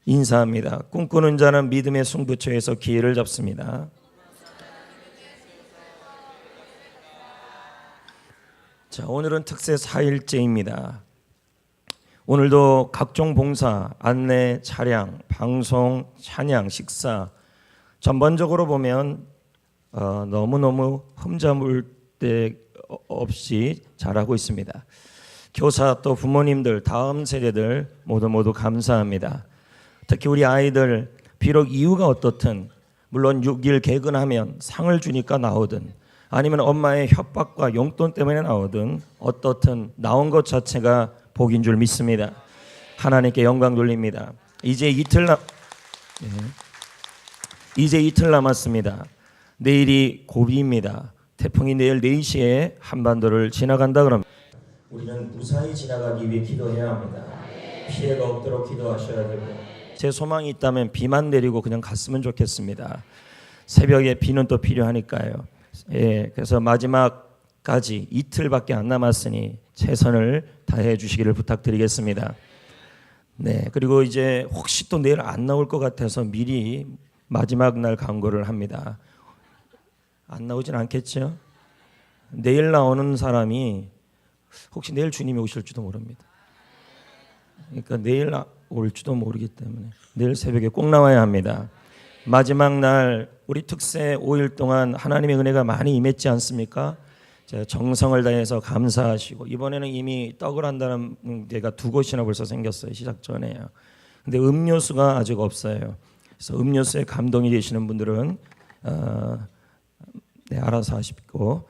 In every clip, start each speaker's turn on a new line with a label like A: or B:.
A: 인사합니다. 꿈꾸는 자는 믿음의 승부처에서 기회를 잡습니다. 자, 오늘은 특세 4일째입니다. 오늘도 각종 봉사, 안내, 차량, 방송, 찬양, 식사 전반적으로 보면 너무너무 흠잡을 데 없이 잘하고 있습니다. 교사 또 부모님들, 다음 세대들 모두 감사합니다. 특히 우리 아이들 비록 이유가 어떻든 물론 6일 개근하면 상을 주니까 나오든 아니면 엄마의 협박과 용돈 때문에 나오든 어떻든 나온 것 자체가 복인 줄 믿습니다. 하나님께 영광 돌립니다. 이제 이틀 남았습니다. 내일이 고비입니다. 태풍이 내일 4시에 한반도를 지나간다 그럽니다. 우리는 무사히 지나가기 위해 기도해야 합니다. 피해가 없도록 기도하셔야 되고 제 소망이 있다면 비만 내리고 그냥 갔으면 좋겠습니다. 새벽에 비는 또 필요하니까요. 그래서 마지막까지 이틀밖에 안 남았으니 최선을 다해 주시기를 부탁드리겠습니다. 네, 그리고 이제 혹시 또 내일 안 나올 것 같아서 미리 마지막 날 광고를 합니다. 안 나오진 않겠죠? 내일 나오는 사람이 혹시 내일 주님이 오실지도 모릅니다. 그러니까 내일 올지도 모르기 때문에 내일 새벽에 꼭 나와야 합니다. 마지막 날 우리 특세 5일 동안 하나님의 은혜가 많이 임했지 않습니까? 정성을 다해서 감사하시고 이번에는 이미 떡을 한다는 데가 2곳이나 벌써 생겼어요. 시작 전에요. 근데 음료수가 아직 없어요. 그래서 음료수에 감동이 되시는 분들은 알아서 하시고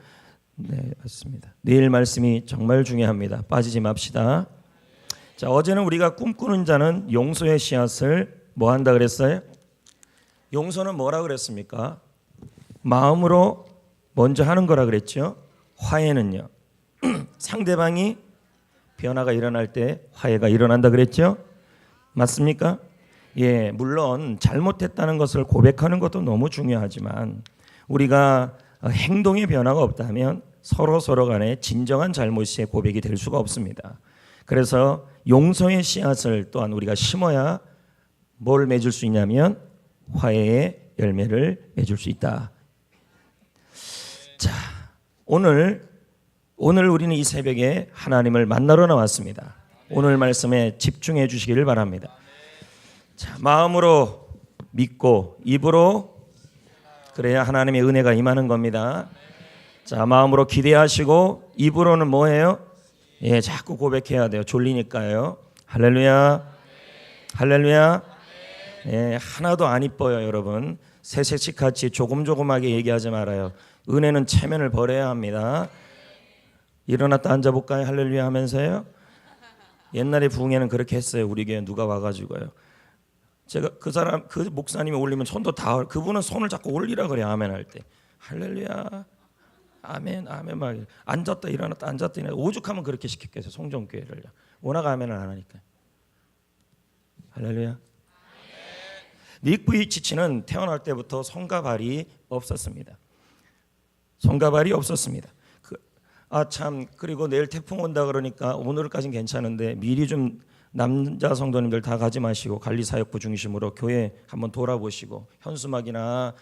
A: 네, 맞습니다. 내일 말씀이 정말 중요합니다. 빠지지 맙시다. 자, 어제는 우리가 꿈꾸는 자는 용서의 씨앗을 뭐 한다 그랬어요? 용서는 뭐라 그랬습니까? 마음으로 먼저 하는 거라 그랬죠. 화해는요. 상대방이 변화가 일어날 때 화해가 일어난다 그랬죠. 맞습니까? 예, 물론 잘못했다는 것을 고백하는 것도 너무 중요하지만 우리가 행동의 변화가 없다면 서로 간에 진정한 잘못의 고백이 될 수가 없습니다. 그래서 용서의 씨앗을 또한 우리가 심어야 뭘 맺을 수 있냐면 화해의 열매를 맺을 수 있다. 자, 오늘 우리는 이 새벽에 하나님을 만나러 나왔습니다. 오늘 말씀에 집중해 주시기를 바랍니다. 자, 마음으로 믿고 입으로 그래야 하나님의 은혜가 임하는 겁니다. 자, 마음으로 기대하시고 입으로는 뭐예요? 예, 자꾸 고백해야 돼요. 졸리니까요. 할렐루야, 할렐루야. 예, 하나도 안 이뻐요, 여러분. 새색시 같이 조금조금하게 얘기하지 말아요. 은혜는 체면을 버려야 합니다. 일어났다 앉아볼까요? 할렐루야 하면서요. 옛날에 부흥회는 그렇게 했어요. 우리 교회 누가 와가지고요. 제가 그 목사님이 올리면 손도 다 그분은 손을 자꾸 올리라 그래요. 아멘 할 때. 할렐루야. 아멘 아멘 막 앉았다 일어났다 앉았다 일어났다 오죽하면 그렇게 시켰겠어요. 송정교회를요. 워낙 아멘을 안 하니까. 할렐루야. 닉 부이치치는 태어날 때부터 손과 발이 없었습니다. 손과 발이 없었습니다. 그리고 내일 태풍 온다 그러니까 오늘까지는 괜찮은데 미리 좀 남자 성도님들 다 가지 마시고 관리사역부 중심으로 교회 한번 돌아보시고 현수막이나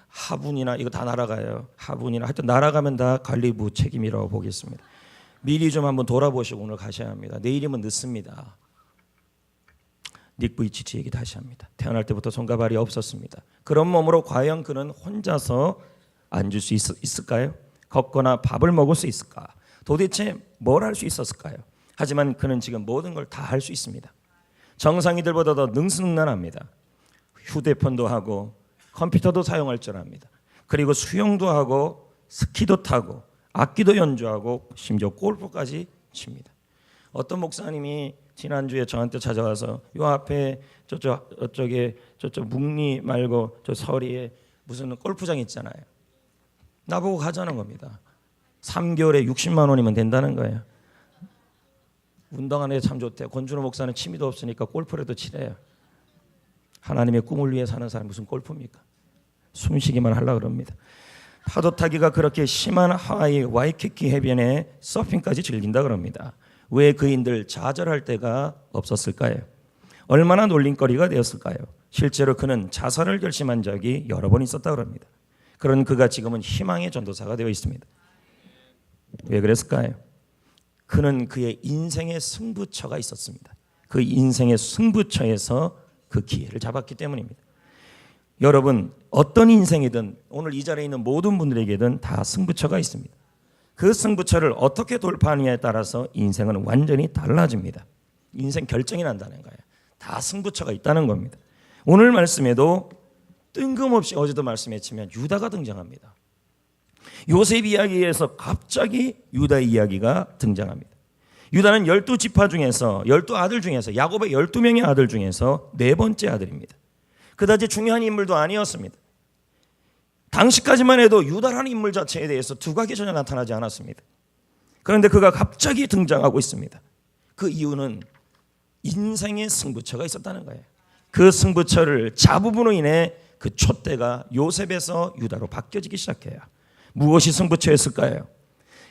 A: 화분이나 이거 다 날아가요. 화분이나 하여튼 날아가면 다 관리부 책임이라고 보겠습니다. 미리 좀 한번 돌아보시고 오늘 가셔야 합니다. 내일이면 늦습니다. 닉 부이치치 얘기 다시 합니다. 태어날 때부터 손과 발이 없었습니다. 그런 몸으로 과연 그는 혼자서 앉을 수 있을까요? 걷거나 밥을 먹을 수 있을까? 도대체 뭘 할 수 있었을까요? 하지만 그는 지금 모든 걸 다 할 수 있습니다. 정상이들보다 더 능수능란합니다. 휴대폰도 하고 컴퓨터도 사용할 줄 압니다. 그리고 수영도 하고 스키도 타고 악기도 연주하고 심지어 골프까지 칩니다. 어떤 목사님이 지난주에 저한테 찾아와서 요 앞에 저쪽에 묵리 말고 저 서리에 무슨 골프장 있잖아요. 나보고 가자는 겁니다. 3개월에 60만 원이면 된다는 거예요. 운동하는 게 참 좋대요. 권준호 목사는 취미도 없으니까 골프라도 치래요. 하나님의 꿈을 위해 사는 사람이 무슨 골프입니까? 숨쉬기만 하려고 그럽니다. 파도 타기가 그렇게 심한 하와이 와이키키 해변에 서핑까지 즐긴다 그럽니다. 왜 그인들 좌절할 때가 없었을까요? 얼마나 놀림거리가 되었을까요? 실제로 그는 자살을 결심한 적이 여러 번 있었다고 합니다. 그런 그가 지금은 희망의 전도사가 되어 있습니다. 왜 그랬을까요? 그는 그의 인생의 승부처가 있었습니다. 그 인생의 승부처에서 그 기회를 잡았기 때문입니다. 여러분, 어떤 인생이든 오늘 이 자리에 있는 모든 분들에게든 다 승부처가 있습니다. 그 승부처를 어떻게 돌파하느냐에 따라서 인생은 완전히 달라집니다. 인생 결정이 난다는 거예요. 다 승부처가 있다는 겁니다. 오늘 말씀에도 뜬금없이 어제도 말씀했지만 유다가 등장합니다. 요셉 이야기에서 갑자기 유다의 이야기가 등장합니다. 유다는 12지파 중에서 12아들 중에서 야곱의 12명의 아들 중에서 네 번째 아들입니다. 그다지 중요한 인물도 아니었습니다. 당시까지만 해도 유다라는 인물 자체에 대해서 두각이 전혀 나타나지 않았습니다. 그런데 그가 갑자기 등장하고 있습니다. 그 이유는 인생의 승부처가 있었다는 거예요. 그 승부처를 잡음으로 인해 그 촛대가 요셉에서 유다로 바뀌어지기 시작해요. 무엇이 승부처였을까요?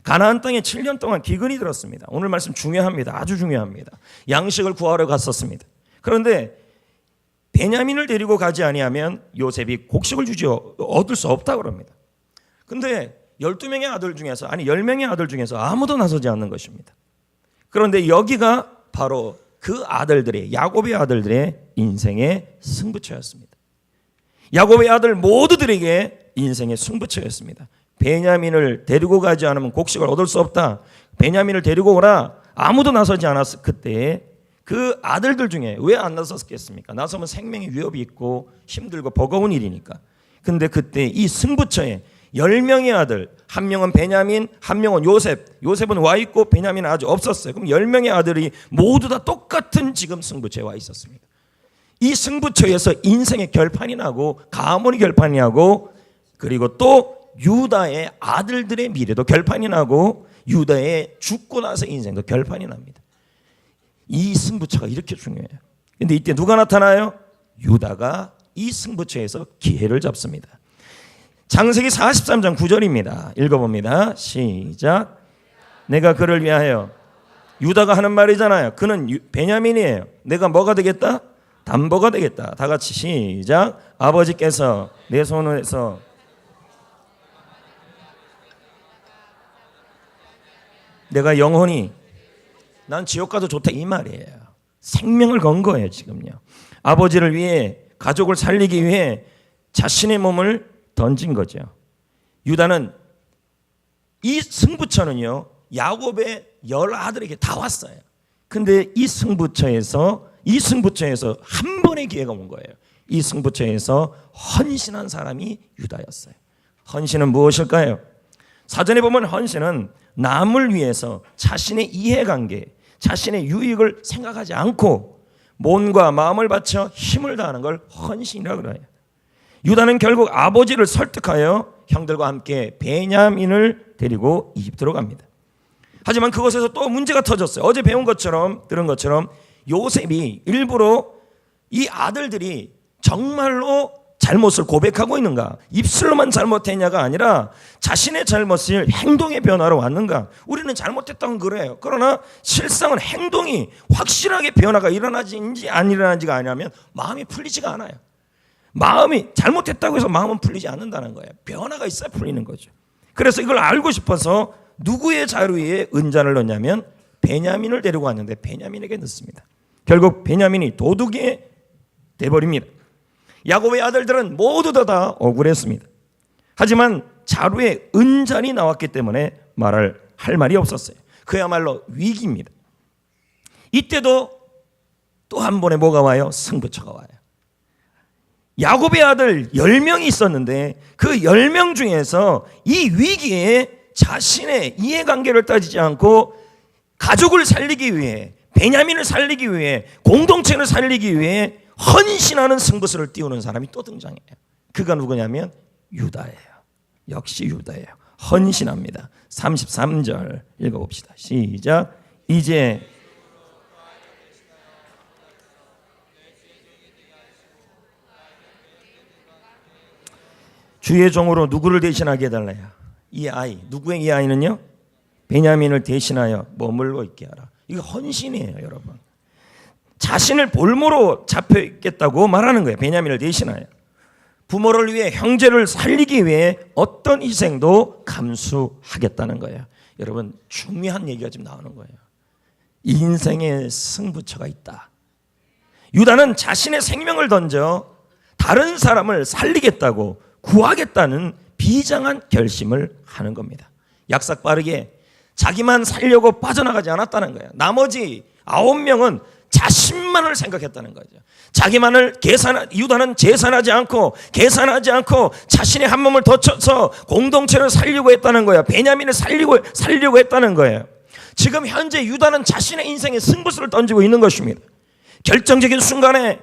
A: 가나안 땅에 7년 동안 기근이 들었습니다. 오늘 말씀 중요합니다. 아주 중요합니다. 양식을 구하러 갔었습니다. 그런데 베냐민을 데리고 가지 아니하면 요셉이 곡식을 얻을 수 없다고 합니다. 그런데 12명의 아들 중에서 10명의 아들 중에서 아무도 나서지 않는 것입니다. 그런데 여기가 바로 그 아들들의 야곱의 아들들의 인생의 승부처였습니다. 야곱의 아들 모두들에게 인생의 승부처였습니다. 베냐민을 데리고 가지 않으면 곡식을 얻을 수 없다. 베냐민을 데리고 오라. 아무도 나서지 않았을 그때에 그 아들들 중에 왜 안 나섰겠습니까? 나서면 생명의 위협이 있고 힘들고 버거운 일이니까. 근데 그때 이 승부처에 10명의 아들, 한 명은 베냐민, 한 명은 요셉. 요셉은 와 있고 베냐민은 아직 없었어요. 그럼 10명의 아들이 모두 다 똑같은 지금 승부처에 와 있었습니다. 이 승부처에서 인생의 결판이 나고 가문의 결판이 나고 그리고 또 유다의 아들들의 미래도 결판이 나고 유다의 죽고 나서 인생도 결판이 납니다. 이 승부처가 이렇게 중요해요. 그런데 이때 누가 나타나요? 유다가 이 승부처에서 기회를 잡습니다. 창세기 43장 9절입니다. 읽어봅니다. 시작. 내가 그를 위하여. 유다가 하는 말이잖아요. 그는 베냐민이에요. 내가 뭐가 되겠다? 담보가 되겠다. 다 같이 시작. 아버지께서 내 손에서 내가 영원히 난 지옥 가도 좋다 이 말이에요. 생명을 건 거예요 지금요. 아버지를 위해 가족을 살리기 위해 자신의 몸을 던진 거죠. 유다는 이 승부처는요 야곱의 10아들에게 다 왔어요. 근데 이 승부처에서 한 번의 기회가 온 거예요. 이 승부처에서 헌신한 사람이 유다였어요. 헌신은 무엇일까요? 사전에 보면 헌신은 남을 위해서 자신의 이해관계, 자신의 유익을 생각하지 않고 몸과 마음을 바쳐 힘을 다하는 걸 헌신이라고 그래요. 유다는 결국 아버지를 설득하여 형들과 함께 베냐민을 데리고 이집트로 갑니다. 하지만 그것에서 또 문제가 터졌어요. 어제 배운 것처럼 들은 것처럼 요셉이 일부러 이 아들들이 정말로 잘못을 고백하고 있는가, 입술로만 잘못했냐가 아니라 자신의 잘못을 행동의 변화로 왔는가. 우리는 잘못했다고 그래요. 그러나 실상은 행동이 확실하게 변화가 일어나지인지 안 일어나지가 아니라면 마음이 풀리지가 않아요. 마음이 잘못했다고 해서 마음은 풀리지 않는다는 거예요. 변화가 있어야 풀리는 거죠. 그래서 이걸 알고 싶어서 누구의 자루 위에 은잔을 넣냐면 베냐민을 데리고 왔는데 베냐민에게 넣습니다. 결국 베냐민이 도둑이 돼버립니다. 야곱의 아들들은 모두 다 억울했습니다. 하지만 자루에 은잔이 나왔기 때문에 할 말이 없었어요. 그야말로 위기입니다. 이때도 또 한 번에 뭐가 와요? 승부처가 와요. 야곱의 아들 10명이 있었는데 그 10명 중에서 이 위기에 자신의 이해관계를 따지지 않고 가족을 살리기 위해, 베냐민을 살리기 위해, 공동체를 살리기 위해 헌신하는 승부수를 띄우는 사람이 또 등장해요. 그가 누구냐면 유다예요. 역시 유다예요. 헌신합니다. 33절 읽어봅시다. 시작. 이제 주의 종으로 누구를 대신하게 해달라요? 이 아이, 누구의 이 아이는요? 베냐민을 대신하여 머물고 있게 하라. 이거 헌신이에요, 여러분. 자신을 볼모로 잡혀 있겠다고 말하는 거예요. 베냐민을 대신하여. 부모를 위해 형제를 살리기 위해 어떤 희생도 감수하겠다는 거예요. 여러분, 중요한 얘기가 지금 나오는 거예요. 인생의 승부처가 있다. 유다는 자신의 생명을 던져 다른 사람을 살리겠다고, 구하겠다는 비장한 결심을 하는 겁니다. 약삭 빠르게 자기만 살려고 빠져나가지 않았다는 거예요. 나머지 9명은 자신만을 생각했다는 거죠. 자기만을 유다는 계산하지 않고 자신의 한 몸을 더 쳐서 공동체를 살리고 했다는 거예요. 베냐민을 살리려고 했다는 거예요. 지금 현재 유다는 자신의 인생에 승부수를 던지고 있는 것입니다. 결정적인 순간에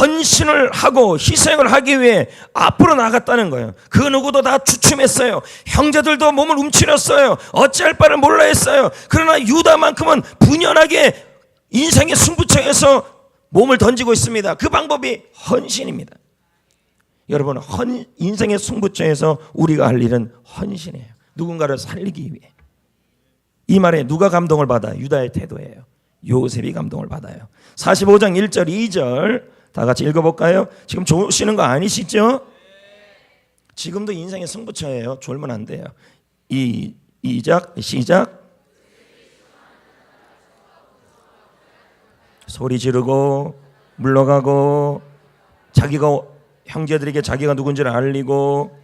A: 헌신을 하고 희생을 하기 위해 앞으로 나갔다는 거예요. 그 누구도 다 주춤했어요. 형제들도 몸을 움츠렸어요. 어찌할 바를 몰라 했어요. 그러나 유다만큼은 분연하게 인생의 승부처에서 몸을 던지고 있습니다. 그 방법이 헌신입니다. 여러분, 인생의 승부처에서 우리가 할 일은 헌신이에요. 누군가를 살리기 위해. 이 말에 누가 감동을 받아? 유다의 태도예요. 요셉이 감동을 받아요. 45장 1절 2절 다 같이 읽어볼까요? 지금 좋으시는 거 아니시죠? 지금도 인생의 승부처예요. 졸면 안 돼요. 시작. 소리 지르고 물러가고 자기가 형제들에게 자기가 누군지를 알리고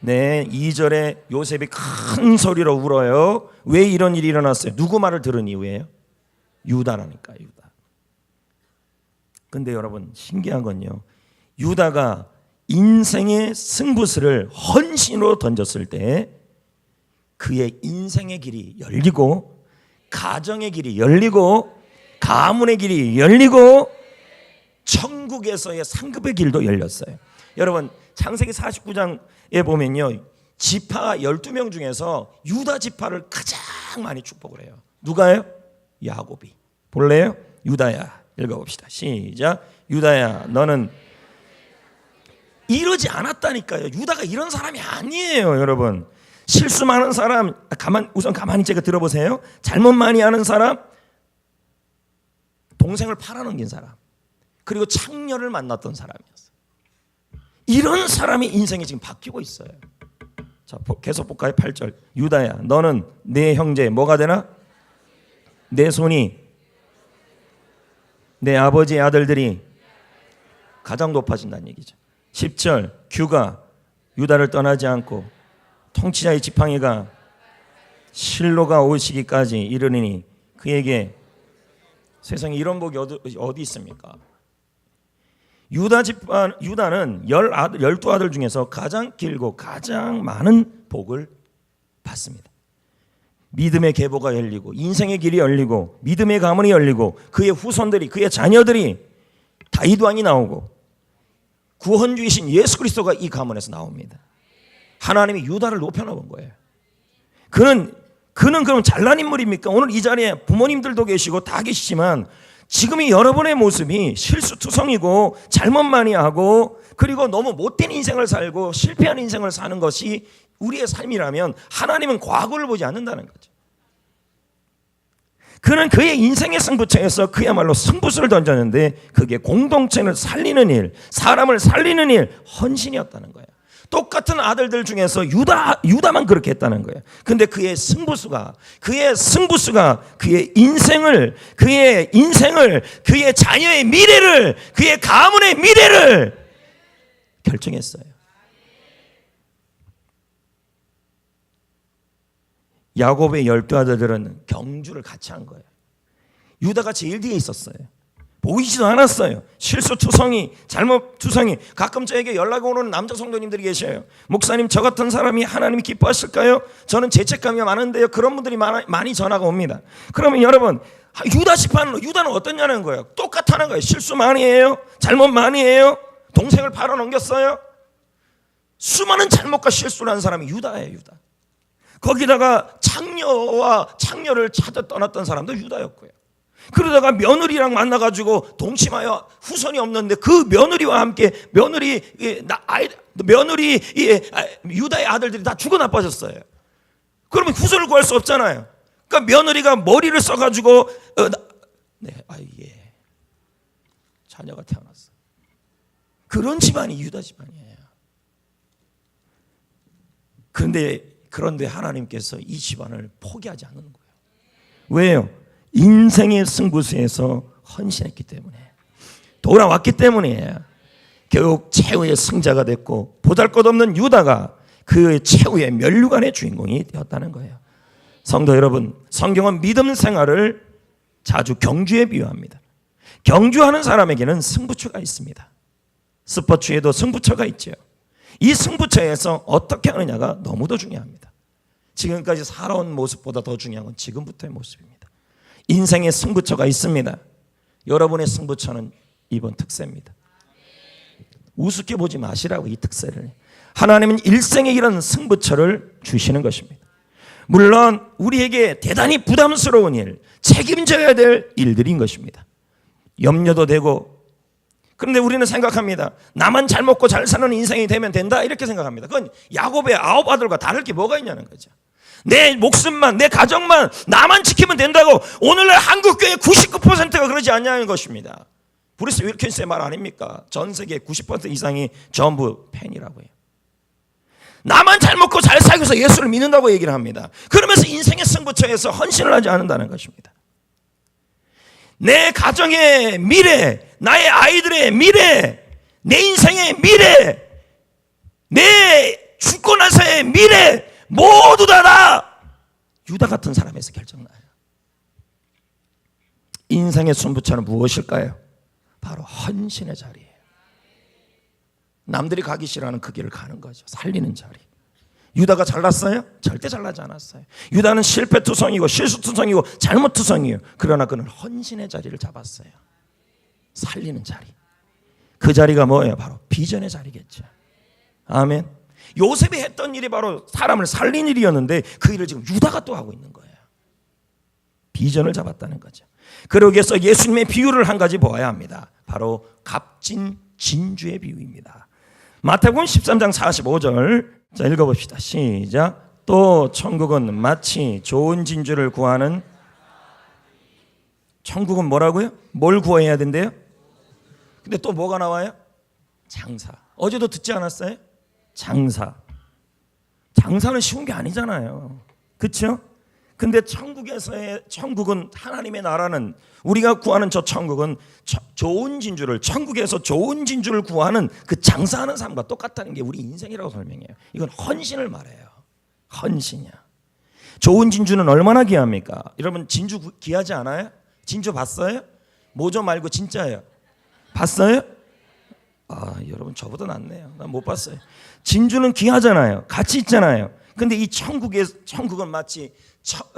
A: 2절에 요셉이 큰 소리로 울어요. 왜 이런 일이 일어났어요? 누구 말을 들은 이유예요? 유다라니까, 유다. 근데 여러분, 신기한 건요, 유다가 인생의 승부수를 헌신으로 던졌을 때 그의 인생의 길이 열리고, 가정의 길이 열리고, 가문의 길이 열리고, 천국에서의 상급의 길도 열렸어요. 여러분, 창세기 49장에 보면요, 지파 12명 중에서 유다 지파를 가장 많이 축복을 해요. 누가요? 야곱이. 볼래요? 유다야, 읽어봅시다. 시작. 유다야, 너는 이러지 않았다니까요. 유다가 이런 사람이 아니에요, 여러분. 실수 많은 사람, 우선 가만히 제가 들어보세요. 잘못 많이 하는 사람, 동생을 팔아넘긴 사람, 그리고 창녀를 만났던 사람이었어요. 이런 사람이 인생이 지금 바뀌고 있어요. 자, 계속 볼까요? 8절. 유다야, 너는 내 형제 뭐가 되나? 내 손이, 내 아버지의 아들들이 가장 높아진다는 얘기죠. 10절. 규가 유다를 떠나지 않고 통치자의 지팡이가 실로가 오시기까지 이르니 그에게, 세상에 이런 복이 어디 있습니까? 유다는 12아들 중에서 가장 길고 가장 많은 복을 받습니다. 믿음의 계보가 열리고, 인생의 길이 열리고, 믿음의 가문이 열리고, 그의 후손들이, 그의 자녀들이 다윗 왕이 나오고, 구원주이신 예수 그리스도가 이 가문에서 나옵니다. 하나님이 유다를 높여놓은 거예요. 그는 그럼 잘난 인물입니까? 오늘 이 자리에 부모님들도 계시고 다 계시지만 지금의 여러분의 모습이 실수투성이고 잘못 많이 하고, 그리고 너무 못된 인생을 살고 실패한 인생을 사는 것이 우리의 삶이라면 하나님은 과거를 보지 않는다는 거죠. 그는 그의 인생의 승부처에서 그야말로 승부수를 던졌는데 그게 공동체를 살리는 일, 사람을 살리는 일, 헌신이었다는 거예요. 똑같은 아들들 중에서 유다만 그렇게 했다는 거예요. 근데 그의 승부수가 그의 인생을, 그의 자녀의 미래를, 그의 가문의 미래를 결정했어요. 야곱의 12아들들은 경주를 같이 한 거예요. 유다가 제일 뒤에 있었어요. 보이지도 않았어요. 실수투성이, 잘못투성이. 가끔 저에게 연락 오는 남자 성도님들이 계셔요. 목사님, 저 같은 사람이 하나님이 기뻐하실까요? 저는 죄책감이 많은데요. 그런 분들이 많이 전화가 옵니다. 그러면 여러분, 유다는 어떠냐는 거예요. 똑같다는 거예요. 실수 많이 해요. 잘못 많이 해요. 동생을 팔아넘겼어요. 수많은 잘못과 실수를 한 사람이 유다예요. 유다. 거기다가 창녀를 찾아 떠났던 사람도 유다였고요. 그러다가 며느리랑 만나가지고 동침하여 후손이 없는데 그 며느리와 함께 유다의 아들들이 다 죽어 나빠졌어요. 그러면 후손을 구할 수 없잖아요. 그러니까 며느리가 머리를 써가지고 자녀가 태어났어. 그런 집안이 유다 집안이에요. 그런데 하나님께서 이 집안을 포기하지 않는 거예요. 왜요? 인생의 승부수에서 헌신했기 때문에, 돌아왔기 때문이에요. 결국 최후의 승자가 됐고 보잘것없는 유다가 그 최후의 면류관의 주인공이 되었다는 거예요. 성도 여러분, 성경은 믿음 생활을 자주 경주에 비유합니다. 경주하는 사람에게는 승부처가 있습니다. 스포츠에도 승부처가 있죠. 이 승부처에서 어떻게 하느냐가 너무도 중요합니다. 지금까지 살아온 모습보다 더 중요한 건 지금부터의 모습입니다. 인생의 승부처가 있습니다. 여러분의 승부처는 이번 특세입니다. 우습게 보지 마시라고, 이 특세를. 하나님은 일생에 이런 승부처를 주시는 것입니다. 물론 우리에게 대단히 부담스러운 일, 책임져야 될 일들인 것입니다. 염려도 되고. 그런데 우리는 생각합니다. 나만 잘 먹고 잘 사는 인생이 되면 된다, 이렇게 생각합니다. 그건 야곱의 9 아들과 다를 게 뭐가 있냐는 거죠. 내 목숨만, 내 가정만, 나만 지키면 된다고 오늘날 한국교회 99%가 그러지 않냐는 것입니다. 브루스 윌킨스의 말 아닙니까? 전 세계 90% 이상이 전부 팬이라고 해요. 나만 잘 먹고 잘 살기 위해서 예수를 믿는다고 얘기를 합니다. 그러면서 인생의 승부처에서 헌신을 하지 않는다는 것입니다. 내 가정의 미래, 나의 아이들의 미래, 내 인생의 미래, 내 죽고 나서의 미래, 모두 다 유다 같은 사람에서 결정나요. 인생의 승부처는 무엇일까요? 바로 헌신의 자리예요. 남들이 가기 싫어하는 그 길을 가는 거죠. 살리는 자리. 유다가 잘났어요? 절대 잘나지 않았어요. 유다는 실패투성이고 실수투성이고 잘못투성이에요. 그러나 그는 헌신의 자리를 잡았어요. 살리는 자리. 그 자리가 뭐예요? 바로 비전의 자리겠죠. 아멘. 요셉이 했던 일이 바로 사람을 살린 일이었는데 그 일을 지금 유다가 또 하고 있는 거예요. 비전을 잡았다는 거죠. 그러기 위해서 예수님의 비유를 한 가지 보아야 합니다. 바로 값진 진주의 비유입니다. 마태복음 13장 45절, 자 읽어봅시다. 시작. 또 천국은 마치 좋은 진주를 구하는, 천국은 뭐라고요? 뭘 구해야 된대요? 근데 또 뭐가 나와요? 장사. 어제도 듣지 않았어요? 장사. 장사는 쉬운 게 아니잖아요. 그렇죠? 근데 천국은, 하나님의 나라는, 우리가 구하는 저 천국은 좋은 진주를, 천국에서 좋은 진주를 구하는 그 장사하는 삶과 똑같다는 게 우리 인생이라고 설명해요. 이건 헌신을 말해요. 헌신이야. 좋은 진주는 얼마나 귀합니까? 여러분 진주 귀하지 않아요? 진주 봤어요? 모조 말고 진짜예요. 봤어요? 아, 여러분 저보다 낫네요. 난 못 봤어요. 진주는 귀하잖아요. 가치 있잖아요. 근데 이 천국은 마치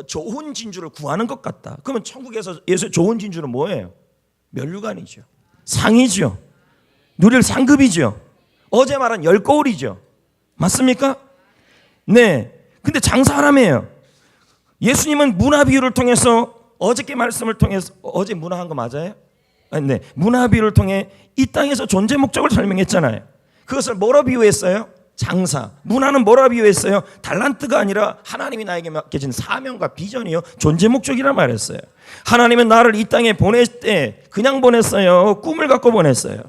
A: 좋은 진주를 구하는 것 같다. 그러면 천국에서 좋은 진주는 뭐예요? 면류관이죠. 상이죠. 누릴 상급이죠. 어제 말한 10거울이죠. 맞습니까? 네. 근데 장사하라며요. 예수님은 문화 비유를 통해서, 어저께 말씀을 통해서, 어제 문화한 거 맞아요? 네. 문화 비유를 통해 이 땅에서 존재 목적을 설명했잖아요. 그것을 뭐로 비유했어요? 장사. 문화는 뭐라 비유했어요? 달란트가 아니라 하나님이 나에게 맡겨진 사명과 비전이요, 존재 목적이라 말했어요. 하나님은 나를 이 땅에 보낼 때 그냥 보냈어요? 꿈을 갖고 보냈어요?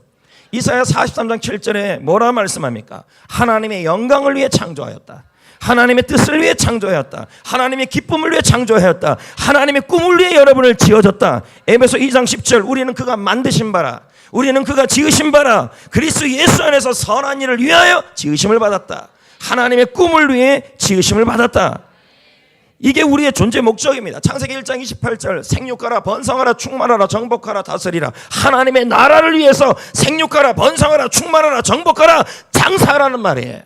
A: 이사야 43장 7절에 뭐라 말씀합니까? 하나님의 영광을 위해 창조하였다. 하나님의 뜻을 위해 창조하였다. 하나님의 기쁨을 위해 창조하였다. 하나님의 꿈을 위해 여러분을 지어줬다. 에베소 2장 10절, 우리는 그가 만드신 바라, 우리는 그가 지으신 바라, 그리스도 예수 안에서 선한 일을 위하여 지으심을 받았다. 하나님의 꿈을 위해 지으심을 받았다. 이게 우리의 존재 목적입니다. 창세기 1장 28절, 생육하라 번성하라 충만하라 정복하라 다스리라. 하나님의 나라를 위해서 생육하라 번성하라 충만하라 정복하라 장사하라는 말이에요.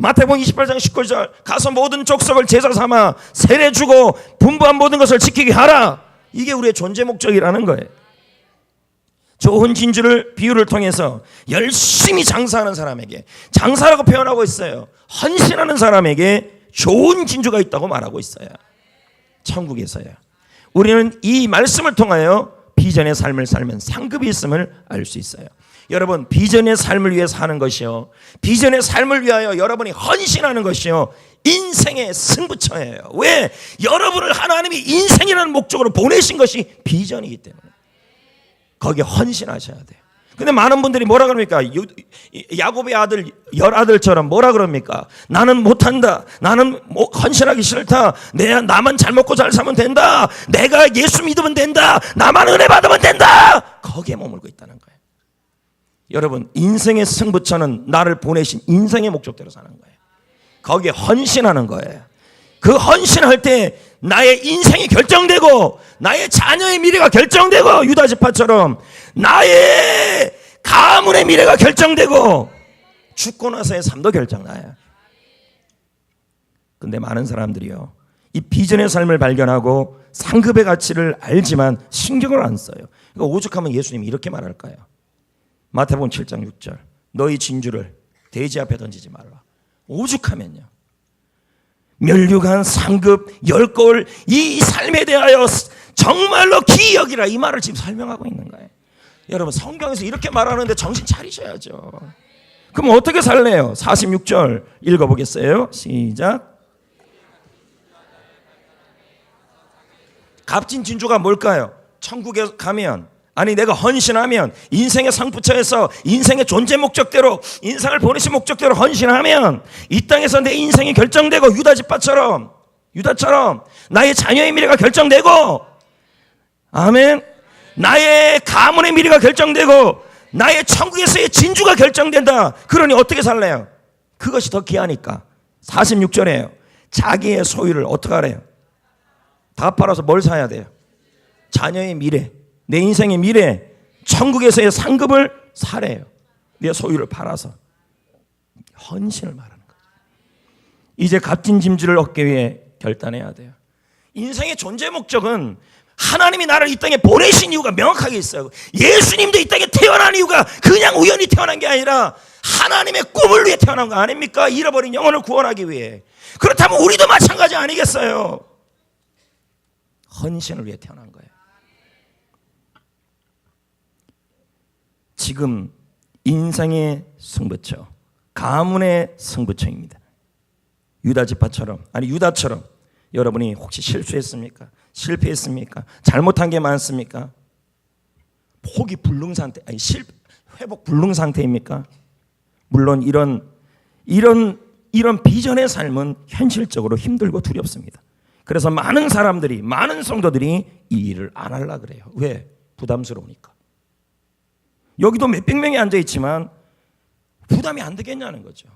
A: 마태복음 28장 19절, 가서 모든 족속을 제자 삼아 세례 주고 분부한 모든 것을 지키게 하라. 이게 우리의 존재 목적이라는 거예요. 좋은 진주를 비유를 통해서 열심히 장사하는 사람에게, 장사라고 표현하고 있어요. 헌신하는 사람에게 좋은 진주가 있다고 말하고 있어요. 천국에서요. 우리는 이 말씀을 통하여 비전의 삶을 살면 상급이 있음을 알 수 있어요. 여러분, 비전의 삶을 위해 사는 것이요, 비전의 삶을 위하여 여러분이 헌신하는 것이요, 인생의 승부처예요. 왜? 여러분을 하나님이 인생이라는 목적으로 보내신 것이 비전이기 때문에. 거기에 헌신하셔야 돼요. 근데 많은 분들이 뭐라 그럽니까? 야곱의 아들 열아들처럼 뭐라 그럽니까? 나는 못한다. 나는 헌신하기 싫다. 나만 잘 먹고 잘 살면 된다. 내가 예수 믿으면 된다. 나만 은혜 받으면 된다. 거기에 머물고 있다는 거예요. 여러분, 인생의 승부처는 나를 보내신 인생의 목적대로 사는 거예요. 거기에 헌신하는 거예요. 그 헌신할 때 나의 인생이 결정되고 나의 자녀의 미래가 결정되고 유다 지파처럼 나의 가문의 미래가 결정되고 죽고 나서의 삶도 결정나요. 근데 많은 사람들이요, 이 비전의 삶을 발견하고 상급의 가치를 알지만 신경을 안 써요. 그러니까 오죽하면 예수님이 이렇게 말할까요? 마태복음 7장 6절, 너희 진주를 돼지 앞에 던지지 말라. 오죽하면요, 멸류관, 상급, 열골, 이 삶에 대하여 정말로 기이 여기라, 이 말을 지금 설명하고 있는 거예요. 여러분, 성경에서 이렇게 말하는데 정신 차리셔야죠. 그럼 어떻게 살래요? 46절 읽어보겠어요. 시작. 값진 진주가 뭘까요? 천국에 가면, 아니 내가 헌신하면, 인생의 상부처에서 인생의 존재 목적대로, 인생을 보내신 목적대로 헌신하면 이 땅에서 내 인생이 결정되고 유다처럼 나의 자녀의 미래가 결정되고, 아멘, 나의 가문의 미래가 결정되고 나의 천국에서의 진주가 결정된다. 그러니 어떻게 살래요? 그것이 더 귀하니까 46절에요. 자기의 소유를 어떻게 하래요? 다 팔아서 뭘 사야 돼요? 자녀의 미래, 내 인생의 미래, 천국에서의 상급을 사래요. 내 소유를 팔아서. 헌신을 말하는 거죠. 이제 값진 진주를 얻기 위해 결단해야 돼요. 인생의 존재 목적은 하나님이 나를 이 땅에 보내신 이유가 명확하게 있어요. 예수님도 이 땅에 태어난 이유가 그냥 우연히 태어난 게 아니라 하나님의 꿈을 위해 태어난 거 아닙니까? 잃어버린 영혼을 구원하기 위해. 그렇다면 우리도 마찬가지 아니겠어요? 헌신을 위해 태어난 거예요. 지금 인생의 승부처, 가문의 승부처입니다. 유다처럼 여러분이 혹시 실수했습니까? 실패했습니까? 잘못한 게 많습니까? 포기 불능 상태, 회복 불능 상태입니까? 물론 이런 비전의 삶은 현실적으로 힘들고 두렵습니다. 그래서 많은 사람들이, 많은 성도들이 이 일을 안 하려고 그래요. 왜? 부담스러우니까. 여기도 몇백 명이 앉아 있지만 부담이 안 되겠냐는 거죠.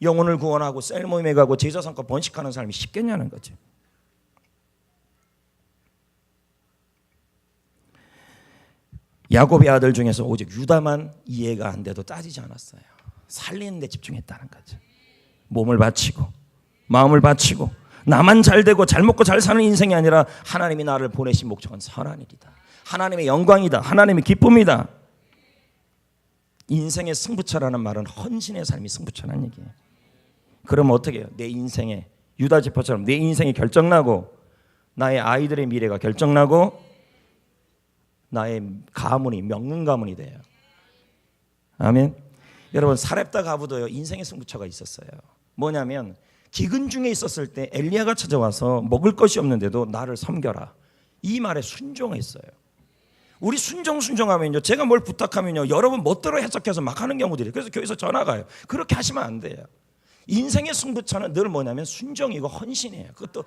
A: 영혼을 구원하고 셀 모임에 가고 제자 삼고 번식하는 삶이 쉽겠냐는 거죠. 야곱의 아들 중에서 오직 유다만 이해가 안 돼도 따지지 않았어요. 살리는 데 집중했다는 거죠. 몸을 바치고 마음을 바치고 나만 잘 되고 잘 먹고 잘 사는 인생이 아니라 하나님이 나를 보내신 목적은 선한 일이다. 하나님의 영광이다. 하나님의 기쁨이다. 인생의 승부처라는 말은 헌신의 삶이 승부처라는 얘기예요. 그럼 어떻게 해요? 내 인생에 유다 지파처럼 내 인생이 결정나고 나의 아이들의 미래가 결정나고 나의 가문이 명문 가문이 돼요. 아멘. 여러분, 사렙다 가부도요 인생의 승부처가 있었어요. 뭐냐면 기근 중에 있었을 때 엘리야가 찾아와서 먹을 것이 없는데도 나를 섬겨라, 이 말에 순종했어요. 우리 순종하면요, 제가 뭘 부탁하면요 여러분 멋대로 해석해서 막 하는 경우들이, 그래서 교회에서 전화가 와요. 그렇게 하시면 안 돼요. 인생의 승부처는 늘 뭐냐면 순종이고 헌신이에요. 그것도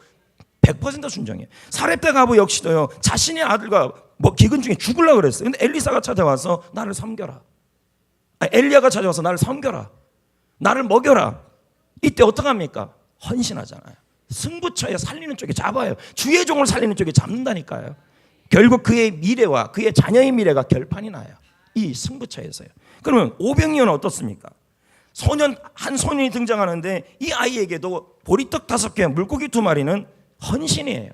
A: 100% 순종이에요. 사렙다 가부 역시도요 자신의 아들과 기근 중에 죽으려고 그랬어요. 근데 엘리사가 찾아와서 나를 섬겨라, 엘리야가 찾아와서 나를 섬겨라, 나를 먹여라. 이때 어떡합니까? 헌신하잖아요. 승부처에 살리는 쪽에 잡아요. 주의 종을 살리는 쪽에 잡는다니까요. 결국 그의 미래와 그의 자녀의 미래가 결판이 나요. 이 승부처에서요. 그러면 오병이어는 어떻습니까? 한 소년이 등장하는데 이 아이에게도 보리떡 5개, 물고기 2마리는 헌신이에요.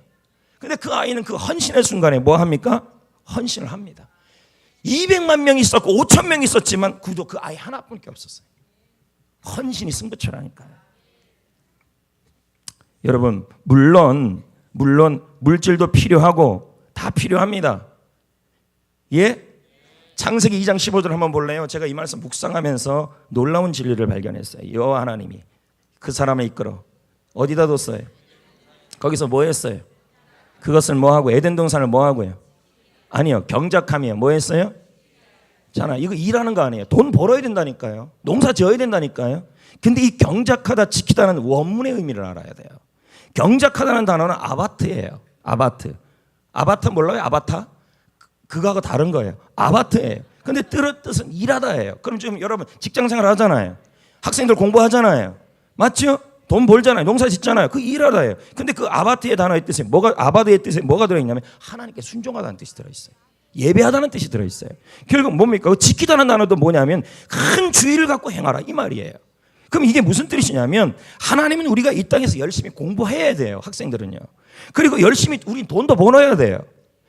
A: 근데 그 아이는 그 헌신의 순간에 뭐 합니까? 헌신을 합니다. 200만 명이 있었고 5천 명이 있었지만 그도 그 아이 하나뿐밖에 없었어요. 헌신이 승부처라니까요. 여러분, 물론 물질도 필요하고 다 필요합니다. 예? 창세기 2장 15절 한번 볼래요? 제가 이 말씀 묵상하면서 놀라운 진리를 발견했어요. 여호와 하나님이 그 사람을 이끌어 어디다 뒀어요? 거기서 뭐 했어요? 그것을 뭐 하고, 에덴 동산을 뭐 하고요? 아니요, 경작하며 뭐 했어요? 잖아. 이거 일하는 거 아니에요. 돈 벌어야 된다니까요. 농사 지어야 된다니까요. 근데 이 경작하다 지키다는 원문의 의미를 알아야 돼요. 경작하다는 단어는 아바트예요. 아바트. 아바트 몰라요? 아바타? 그거하고 다른 거예요. 아바트예요. 근데 뜻은 일하다예요. 그럼 지금 여러분 직장생활 하잖아요. 학생들 공부하잖아요. 맞죠? 돈 벌잖아요. 농사 짓잖아요. 그 일하다예요. 근데 그 아바트의 단어의 뜻에 아바트의 뜻에 뭐가 들어있냐면 하나님께 순종하다는 뜻이 들어있어요. 예배하다는 뜻이 들어있어요. 결국 뭡니까? 지키다는 단어도 뭐냐면 큰 주의를 갖고 행하라 이 말이에요. 그럼 이게 무슨 뜻이냐면 하나님은 우리가 이 땅에서 열심히 공부해야 돼요. 학생들은요. 그리고 열심히 우리 돈도 벌어야 돼요.